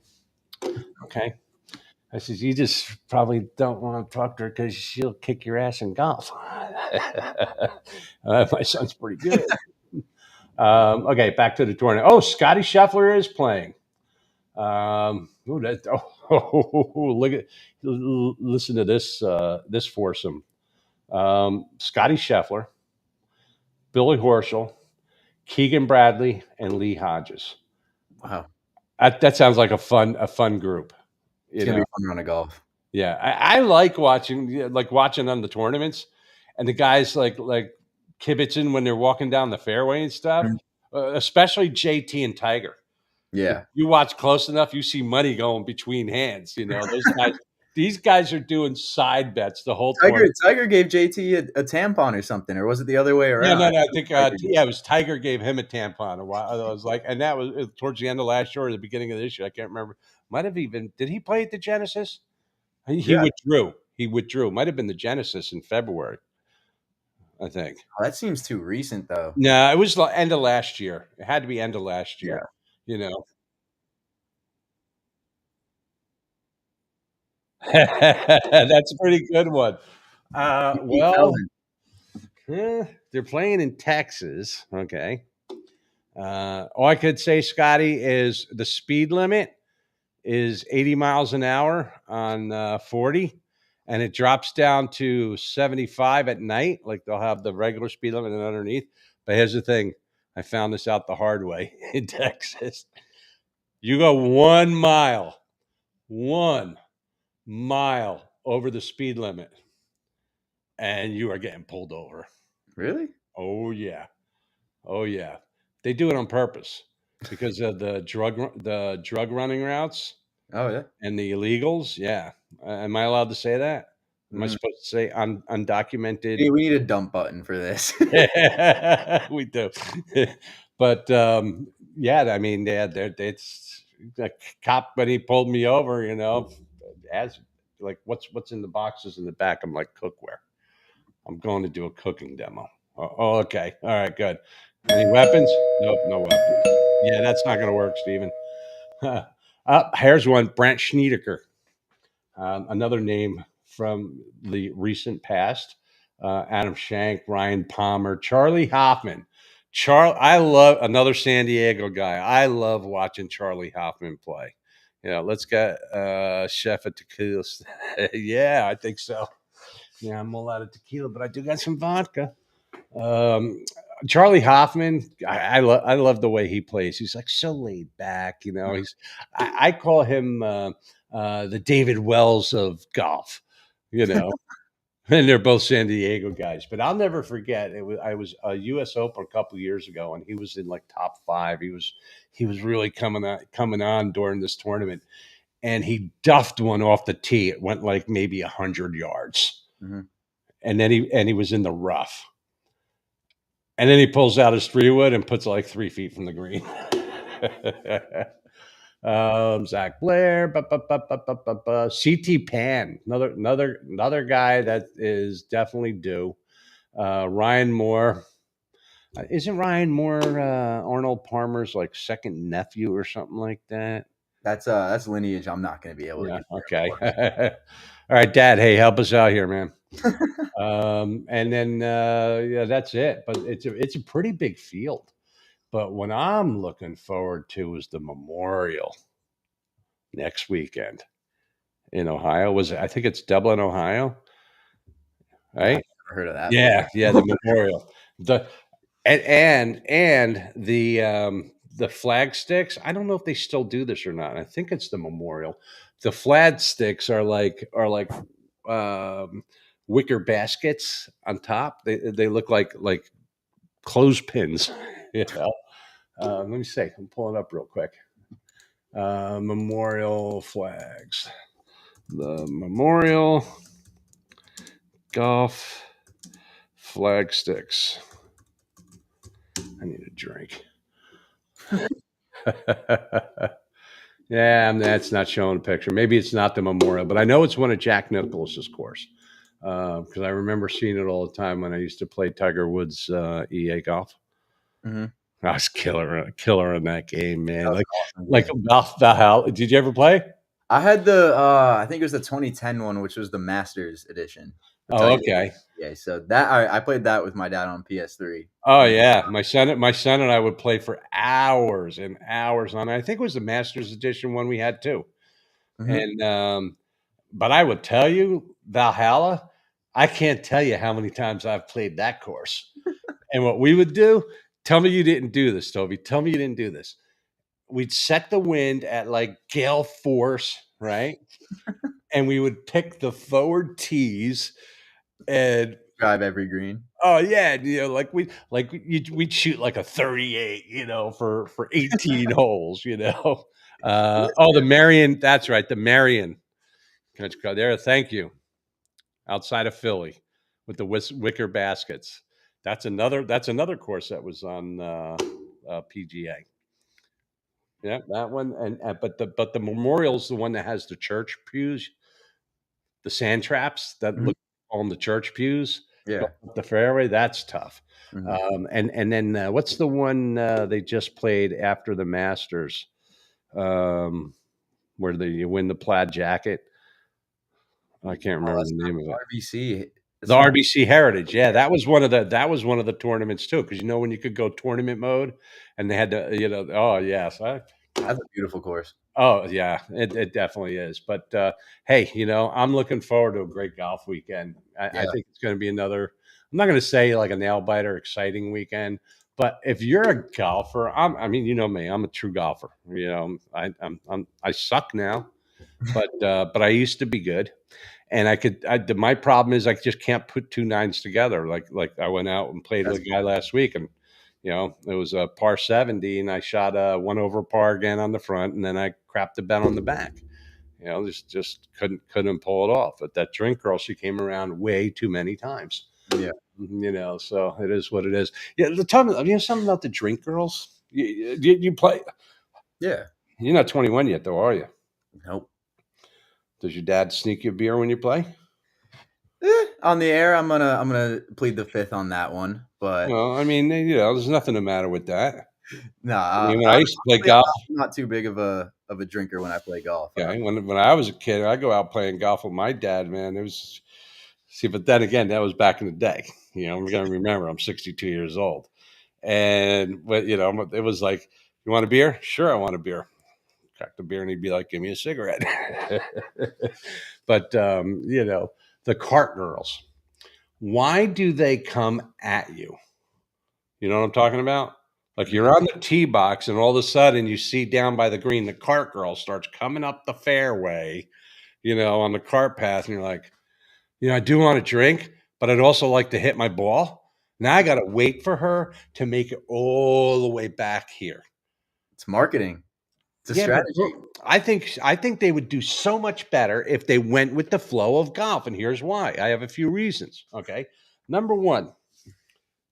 I says, you just probably don't want to talk to her because she'll kick your ass in golf. My son's pretty good. Okay, back to the tournament. Oh, Scotty Scheffler is playing. Look at, listen to this. This foursome: Scotty Scheffler, Billy Horschel, Keegan Bradley, and Lee Hodges. Wow, that sounds like a fun group. It's gonna be a fun round of golf. Yeah, I like watching on the tournaments, and the guys like kibitzing when they're walking down the fairway and stuff. Especially JT and Tiger. Yeah, if you watch close enough, you see money going between hands. Those guys. These guys are doing side bets the whole time. Tiger gave JT a tampon or something, or was it the other way around? No. I think it was Tiger gave him a tampon a while. I was like, and that was towards the end of last year or the beginning of this year. I can't remember. Might have even did he play at the Genesis? He withdrew. He withdrew. Might have been the Genesis in February. I think. Oh, that seems too recent, though. No, it was the end of last year. It had to be end of last year. Yeah. That's a pretty good one. Well, they're playing in Texas. Okay. All I could say, Scotty, is the speed limit is 80 miles an hour on 40, and it drops down to 75 at night. Like they'll have the regular speed limit and underneath. But here's the thing. I found this out the hard way in Texas. You go 1 mile over the speed limit, and you are getting pulled over. Really? Oh yeah. They do it on purpose because of the drug running routes. Oh yeah, and the illegals. Yeah, am I allowed to say that? Am I supposed to say undocumented? Hey, we need a dump button for this. We do, but yeah, I mean, it's the cop when he pulled me over, as like what's in the boxes in the back. I'm like, cookware. I'm going to do a cooking demo. Oh, okay. All right, good. Any weapons? Nope, no weapons. Yeah, that's not going to work, Steven. Here's one, Brant Schneedeker. Another name from the recent past. Adam Schenk, Ryan Palmer, Charlie Hoffman. I love another San Diego guy. I love watching Charlie Hoffman play. Let's get Chef at Tequila. Yeah, I think so. Yeah, I'm all out of tequila, but I do got some vodka. Charlie Hoffman, I love the way he plays. He's like so laid back, I call him the David Wells of golf, and they're both San Diego guys. But I'll never forget. I was a U.S. Open a couple of years ago, and he was in like top 5. He was really coming on during this tournament, and he duffed one off the tee. It went like maybe 100 yards, and then he was in the rough. And then he pulls out his 3-wood and puts like 3 feet from the green. Zach Blair, CT Pan, another guy that is definitely due. Ryan Moore. Isn't Ryan Moore Arnold Palmer's like second nephew or something like that? That's lineage I'm not going to be able to get. Okay. All right, Dad. Hey, help us out here, man. And then that's it. But it's a pretty big field. But what I'm looking forward to is the Memorial next weekend in Ohio. I think it's Dublin, Ohio, right? I've never heard of that. Yeah, the Memorial. And the flag sticks. I don't know if they still do this or not. I think it's the Memorial. The flag sticks are like wicker baskets on top. They look like clothespins. Let me see. I'm pulling up real quick. Memorial flags. The Memorial golf flag sticks. I need a drink. Yeah, that's not showing a picture. Maybe it's not the Memorial, but I know it's one of Jack Nicklaus's course because I remember seeing it all the time when I used to play Tiger Woods EA golf. Mm-hmm. I was killer in that game, man. Like Valhalla. Did you ever play? I had I think it was the 2010 one, which was the Masters edition. Oh, okay. Yeah, so that I played that with my dad on PS3. Oh yeah, my son and I would play for hours and hours on it. I think it was the Masters edition one we had too. Mm-hmm. And but I would tell you, Valhalla, I can't tell you how many times I've played that course. And what we would do, tell me you didn't do this, Tobey. Tell me you didn't do this. We'd set the wind at like gale force, right? And we would pick the forward tees and drive every green. Oh yeah, we'd shoot like a 38, for 18 holes, the Marion, that's right, the Marion Country Club there. Thank you. Outside of Philly with the wicker baskets. That's another course that was on PGA. Yeah, that one. But the Memorial's the one that has the church pews, the sand traps that look on the church pews. Yeah, the fairway, that's tough. Mm-hmm. And then what's the one they just played after the Masters, where you win the plaid jacket? I can't remember the name of it. RBC. The RBC Heritage, yeah, that was one of the tournaments too, because when you could go tournament mode, and they had to, oh yes, that's a beautiful course. Oh yeah, it definitely is. But hey, I'm looking forward to a great golf weekend. I think it's going to be another. I'm not going to say like a nail biter, exciting weekend, but if you're a golfer, I mean, you know me, I'm a true golfer. I suck now, but I used to be good. And my problem is I just can't put 2 nines together. Like I went out and played with a guy last week, and it was a par 70, and I shot a 1 over par again on the front, and then I crapped the bet on the back. Just couldn't pull it off. But that drink girl, she came around way too many times. Yeah, so it is what it is. Yeah, tell me, something about the drink girls. You play? Yeah, you're not 21 yet, though, are you? Nope. Does your dad sneak you a beer when you play? On the air, I'm gonna plead the fifth on that one. But I mean, there's nothing the matter with that. Nah, mean, when I used to play golf, I'm not too big of a drinker when I play golf. okay, when I was a kid, I go out playing golf with my dad. Man, it was but then again, that was back in the day. You know, we're gonna remember. I'm 62 years old, and it was like, you want a beer? Sure, I want a beer. Crack the beer, and he'd be like, "Give me a cigarette." But the cart girls. Why do they come at you? You know what I'm talking about? Like, you're on the tee box, and all of a sudden you see down by the green, the cart girl starts coming up the fairway, on the cart path, and you're like, I do want a drink, but I'd also like to hit my ball. Now I got to wait for her to make it all the way back here. It's marketing. It's a strategy. But I think they would do so much better if they went with the flow of golf, and here's why. I have a few reasons. Okay, number one,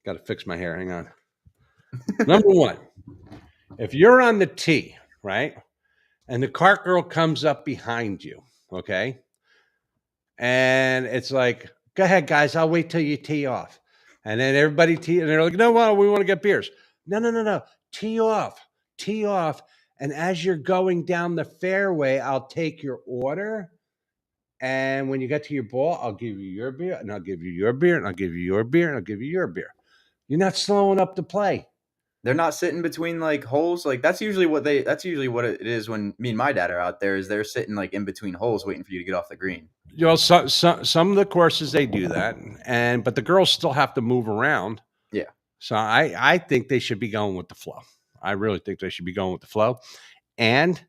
got to fix my hair. Hang on. Number one, if you're on the tee, right, and the cart girl comes up behind you, okay, and it's like, go ahead, guys, I'll wait till you tee off. And then everybody tee, and they're like, no, well, we want to get beers. No. Tee off. And as you're going down the fairway, I'll take your order. And when you get to your ball, I'll give you your beer, and I'll give you your beer, and I'll give you your beer, and I'll give you your beer. You're not slowing up the play. They're not sitting between like holes. Like that's usually what it is when me and my dad are out there. Is they're sitting like in between holes, waiting for you to get off the green. Some of the courses they do that, but the girls still have to move around. Yeah. So I think they should be going with the flow. I really think they should be going with the flow, and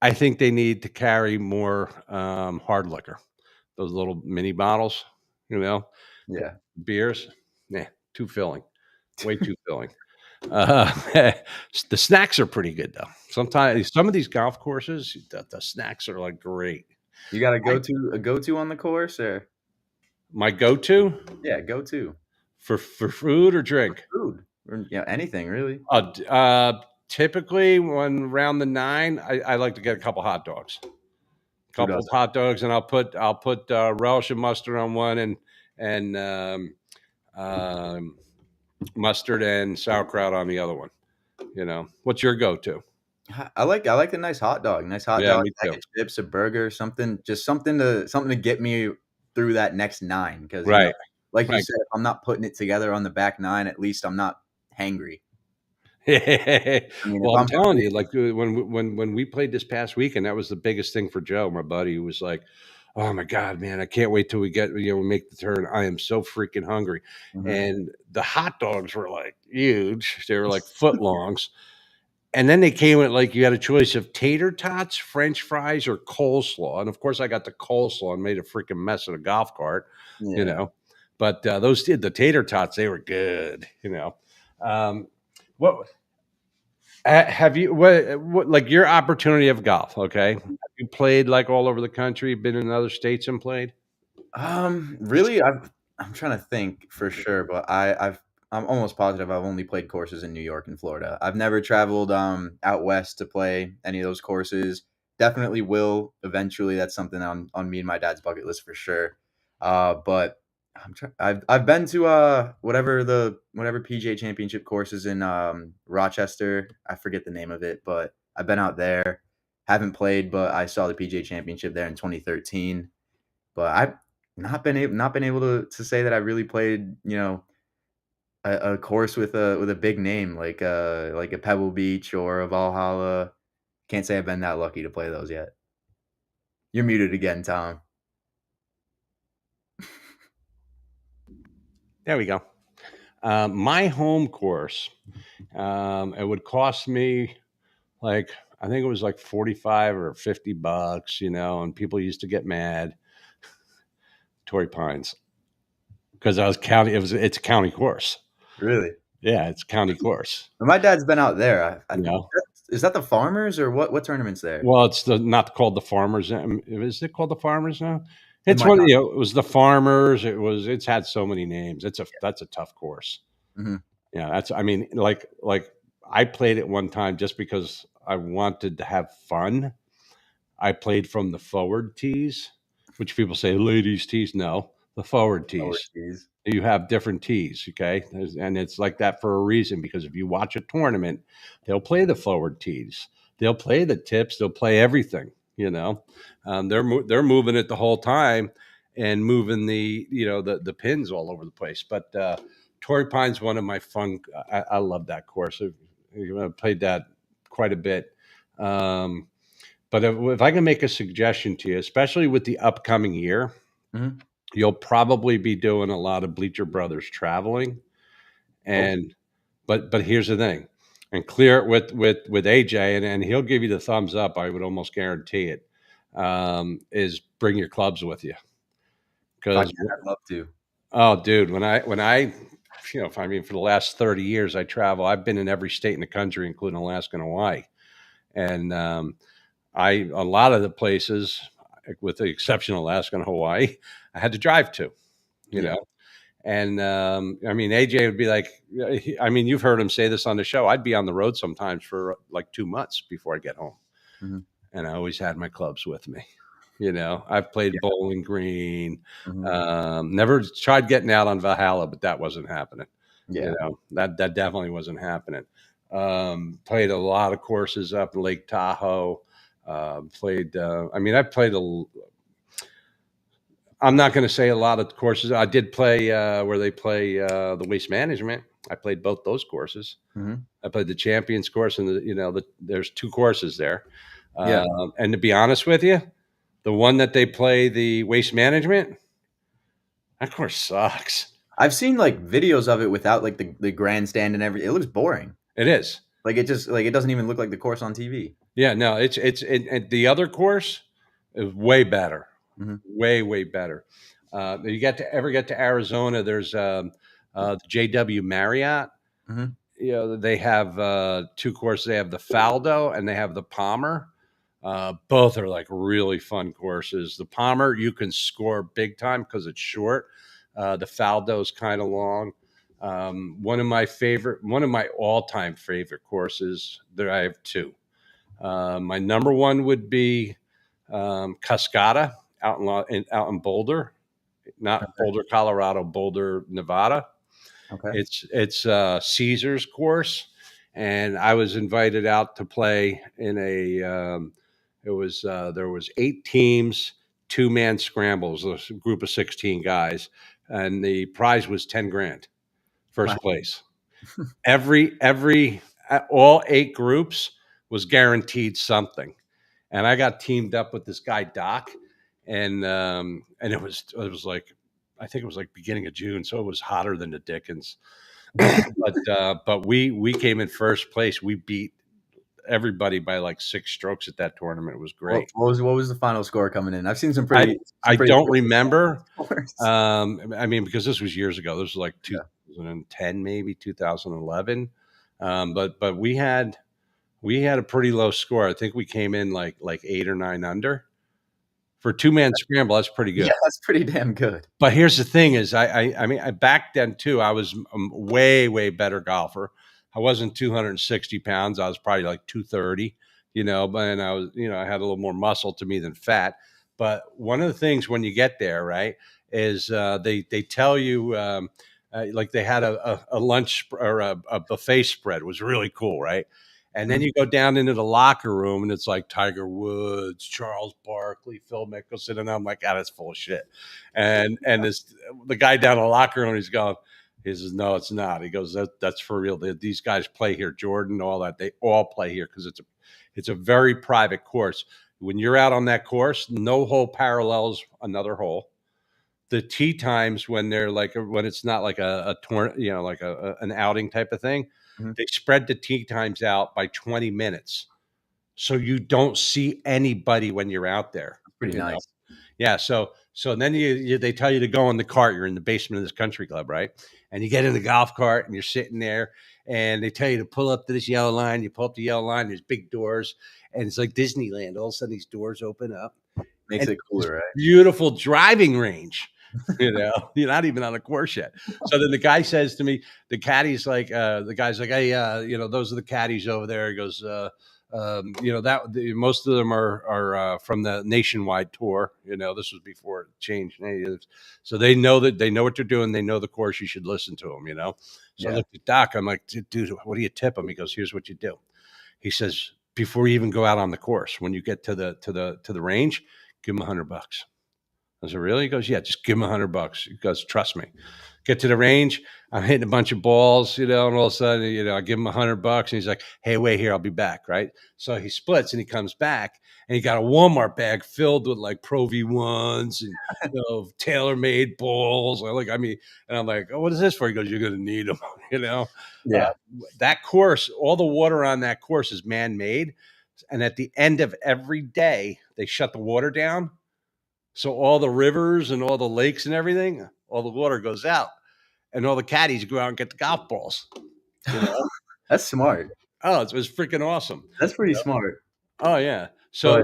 I think they need to carry more hard liquor, those little mini bottles. Yeah. Beers, too filling, way too filling. The snacks are pretty good though. Sometimes some of these golf courses, the snacks are like great. You got a go-to on the course, or my go-to? Yeah, go-to for food or drink. Food, or, anything really. Typically, when around the 9, I like to get a couple hot dogs. Hot dogs, and I'll put relish and mustard on one, and mustard and sauerkraut on the other one. What's your go-to? I like a nice hot dog. Nice hot dog, bag of chips, a burger, something to get me through that next 9. Because right, like you said, if I'm not putting it together on the back 9, at least I'm not hangry. Well, I'm telling you, like when we played this past weekend, that was the biggest thing for Joe, my buddy, who was like, "Oh my God, man, I can't wait till we make the turn. I am so freaking hungry." Mm-hmm. And the hot dogs were like huge; they were like foot longs. And then they came with like you had a choice of tater tots, French fries, or coleslaw. And of course, I got the coleslaw and made a freaking mess of the golf cart. Yeah. But the tater tots, they were good. What have you what like your opportunity of golf? Okay, have you played like all over the country? Been in other states and played? Really, I'm trying to think for sure, but I'm almost positive I've only played courses in New York and Florida. I've never traveled out west to play any of those courses. Definitely will eventually. That's something on me and my dad's bucket list for sure. But I've been to whatever PGA Championship courses in Rochester. I forget the name of it, but I've been out there. Haven't played, but I saw the PGA Championship there in 2013. But I've not been able to say that I really played, a course with a big name like a Pebble Beach or a Valhalla. Can't say I've been that lucky to play those yet. You're muted again, Tom. There we go. My home course, it would cost me like, I think it was like $45 or $50, and people used to get mad. Torrey Pines, because it's a county course. Really? Yeah, it's a county course. My dad's been out there. I know. Is that the Farmers or what tournament's there? Well, it's not called the Farmers. Is it called the Farmers now? It's one. It was the Farmers. It's had so many names. That's a tough course. Mm-hmm. Yeah, like I played it one time just because I wanted to have fun. I played from the forward tees, which people say ladies tees. No, the forward tees. You have different tees, okay? And it's like that for a reason, because if you watch a tournament, they'll play the forward tees. They'll play the tips. They'll play everything, they're moving it the whole time and moving the pins all over the place. But Torrey Pine's one of my fun. I love that course. I've played that quite a bit. But if I can make a suggestion to you, especially with the upcoming year, you'll probably be doing a lot of Bleacher Brothers traveling. And but here's the thing, and clear it with AJ, and he'll give you the thumbs up. I would almost guarantee it. Is bring your clubs with you, because I'd love to. Oh, dude, when I for the last 30 years I travel. I've been in every state in the country, including Alaska and Hawaii, and a lot of the places, with the exception of Alaska and Hawaii, I had to drive to, know. And AJ would be like, you've heard him say this on the show. I'd be on the road sometimes for like 2 months before I get home. And I always had my clubs with me. I've played Bowling Green, never tried getting out on Valhalla, but that wasn't happening. That definitely wasn't happening. Played a lot of courses up in Lake Tahoe. I've played I'm not going to say a lot of courses. I did play where they play the Waste Management. I played both those courses. I played the Champions course, and there's 2 courses there. And to be honest with you, the one that they play, the Waste Management, that course sucks. I've seen like videos of it without like the grandstand and everything. It looks boring. It is. Like it doesn't even look like the course on TV. Yeah, no, it's the other course is way better. Way better. You ever get to Arizona? There's the JW Marriott. They have 2 courses. They have the Faldo and they have the Palmer. Both are like really fun courses. The Palmer, you can score big time because it's short. The Faldo is kind of long. One of my all-time favorite courses. There, I have 2. My number one would be Cascada out in Boulder, not Boulder, Colorado, Boulder, Nevada. Okay. It's Caesar's course, and I was invited out to play in a. There was 8 teams, 2-man scrambles, a group of 16 guys, and the prize was $10,000, first place. All 8 groups was guaranteed something, and I got teamed up with this guy Doc, and it was like, I think it was like beginning of June, so it was hotter than the Dickens. but we came in first place. We beat everybody by like 6 strokes at that tournament. It was great. What was the final score coming in? I've seen some pretty. I don't remember. Because this was years ago. This was like 2010, maybe 2011. But we had a pretty low score. I think we came in like 8 or 9 under. For 2-man scramble, that's pretty good. Yeah, that's pretty damn good. But here's the thing: is I back then too. I was a way better golfer. I wasn't 260 pounds. I was probably like 230. But I was, I had a little more muscle to me than fat. But one of the things when you get there, right, is they tell you like they had a lunch or a buffet spread. It was really cool, right? And then you go down into the locker room, and it's like Tiger Woods, Charles Barkley, Phil Mickelson, and I'm like, that's full of shit. And the guy down in the locker room, he's going, he says, no, it's not. He goes, that's for real. These guys play here, Jordan, all that. They all play here because it's a very private course. When you're out on that course, no hole parallels another hole. The tee times when it's not like a tournament, like an outing type of thing. They spread the tee times out by 20 minutes. So you don't see anybody when you're out there. Pretty nice. Yeah. So then they tell you to go in the cart. You're in the basement of this country club, right? And you get in the golf cart and you're sitting there and they tell you to pull up to this yellow line. You pull up the yellow line, there's big doors, and it's like Disneyland. All of a sudden these doors open up. Makes it cooler, right? Beautiful driving range. You're not even on a course yet. So then the guy says to me, the caddy's like, the guy's like, hey, those are the caddies over there. He goes, Most of them are from the nationwide tour. This was before it changed natives, so they know what they're doing. They know the course. You should listen to them. So I looked at Doc. I'm like, dude, what do you tip him? He goes, here's what you do. He says, before you even go out on the course, when you get to the range, give him $100. I said, really? He goes, yeah, just give him $100. He goes, trust me. Get to the range. I'm hitting a bunch of balls, and all of a sudden, I give him $100, and he's like, hey, wait here, I'll be back, right? So he splits and he comes back, and he got a Walmart bag filled with like Pro V1s and tailor-made balls. And I'm like, oh, what is this for? He goes, you're gonna need them, Yeah. That course, all the water on that course is man-made, and at the end of every day, they shut the water down. So all the rivers and all the lakes and everything, all the water goes out, and all the caddies go out and get the golf balls. That's smart. Oh, it was freaking awesome. That's pretty smart. Oh yeah. So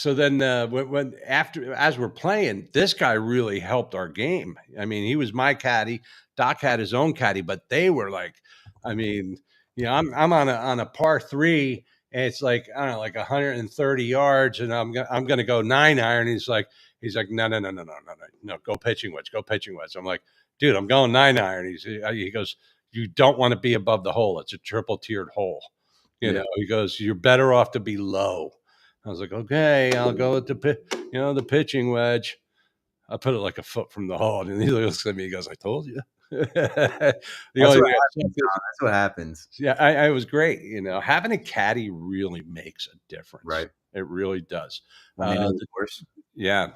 then when after as we're playing, this guy really helped our game. I mean, he was my caddy. Doc had his own caddy, but they were like, I'm on a par 3. And it's like, I don't know, like 130 yards, and I'm gonna go 9-iron. He's like, no, go pitching wedge. I'm like, dude, I'm going 9-iron. He goes, you don't want to be above the hole. It's a triple tiered hole. He goes, you're better off to be low. I was like, okay, I'll go with the pitching wedge. I put it like a foot from the hole, and he looks at me. He goes, I told you. That's what happens. Yeah, I was great. Having a caddy really makes a difference. Right. It really does. Of course. Yeah.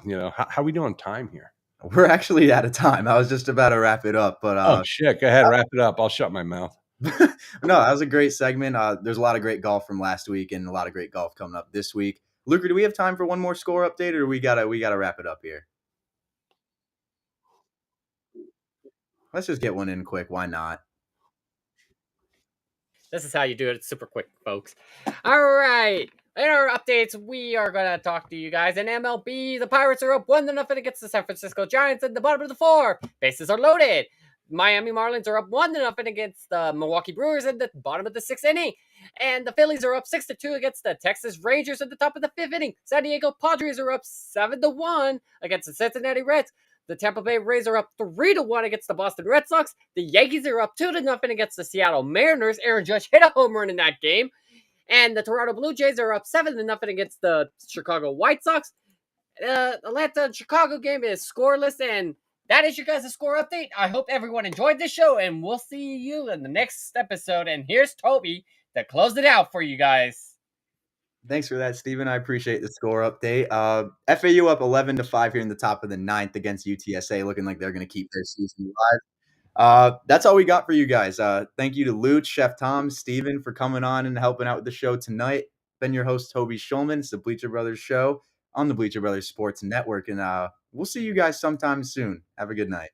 How we doing time here? We're actually out of time. I was just about to wrap it up, but oh shit, go ahead, wrap it up. I'll shut my mouth. No, that was a great segment. There's a lot of great golf from last week and a lot of great golf coming up this week. Luker, do we have time for one more score update, or we gotta wrap it up here? Let's just get one in quick. Why not? This is how you do it. It's super quick, folks. All right. In our updates, we are going to talk to you guys. In MLB, the Pirates are up 1-0 against the San Francisco Giants at the bottom of the 4. Bases are loaded. Miami Marlins are up 1-0 against the Milwaukee Brewers at the bottom of the 6th inning. And the Phillies are up 6-2 against the Texas Rangers at the top of the 5th inning. San Diego Padres are up 7-1 against the Cincinnati Reds. The Tampa Bay Rays are up 3-1 against the Boston Red Sox. The Yankees are up 2-0 against the Seattle Mariners. Aaron Judge hit a home run in that game. And the Toronto Blue Jays are up 7-0 against the Chicago White Sox. Atlanta and Chicago game is scoreless, and that is your guys' score update. I hope everyone enjoyed this show, and we'll see you in the next episode. And here's Tobey to close it out for you guys. Thanks for that, Steven. I appreciate the score update. FAU up 11-5 here in the top of the 9th against UTSA, looking like they're going to keep their season alive. That's all we got for you guys. Thank you to Luch, Chef Tom, Steven for coming on and helping out with the show tonight. Been your host, Tobey Schulman. It's the Bleacher Brothers show on the Bleacher Brothers Sports Network. And we'll see you guys sometime soon. Have a good night.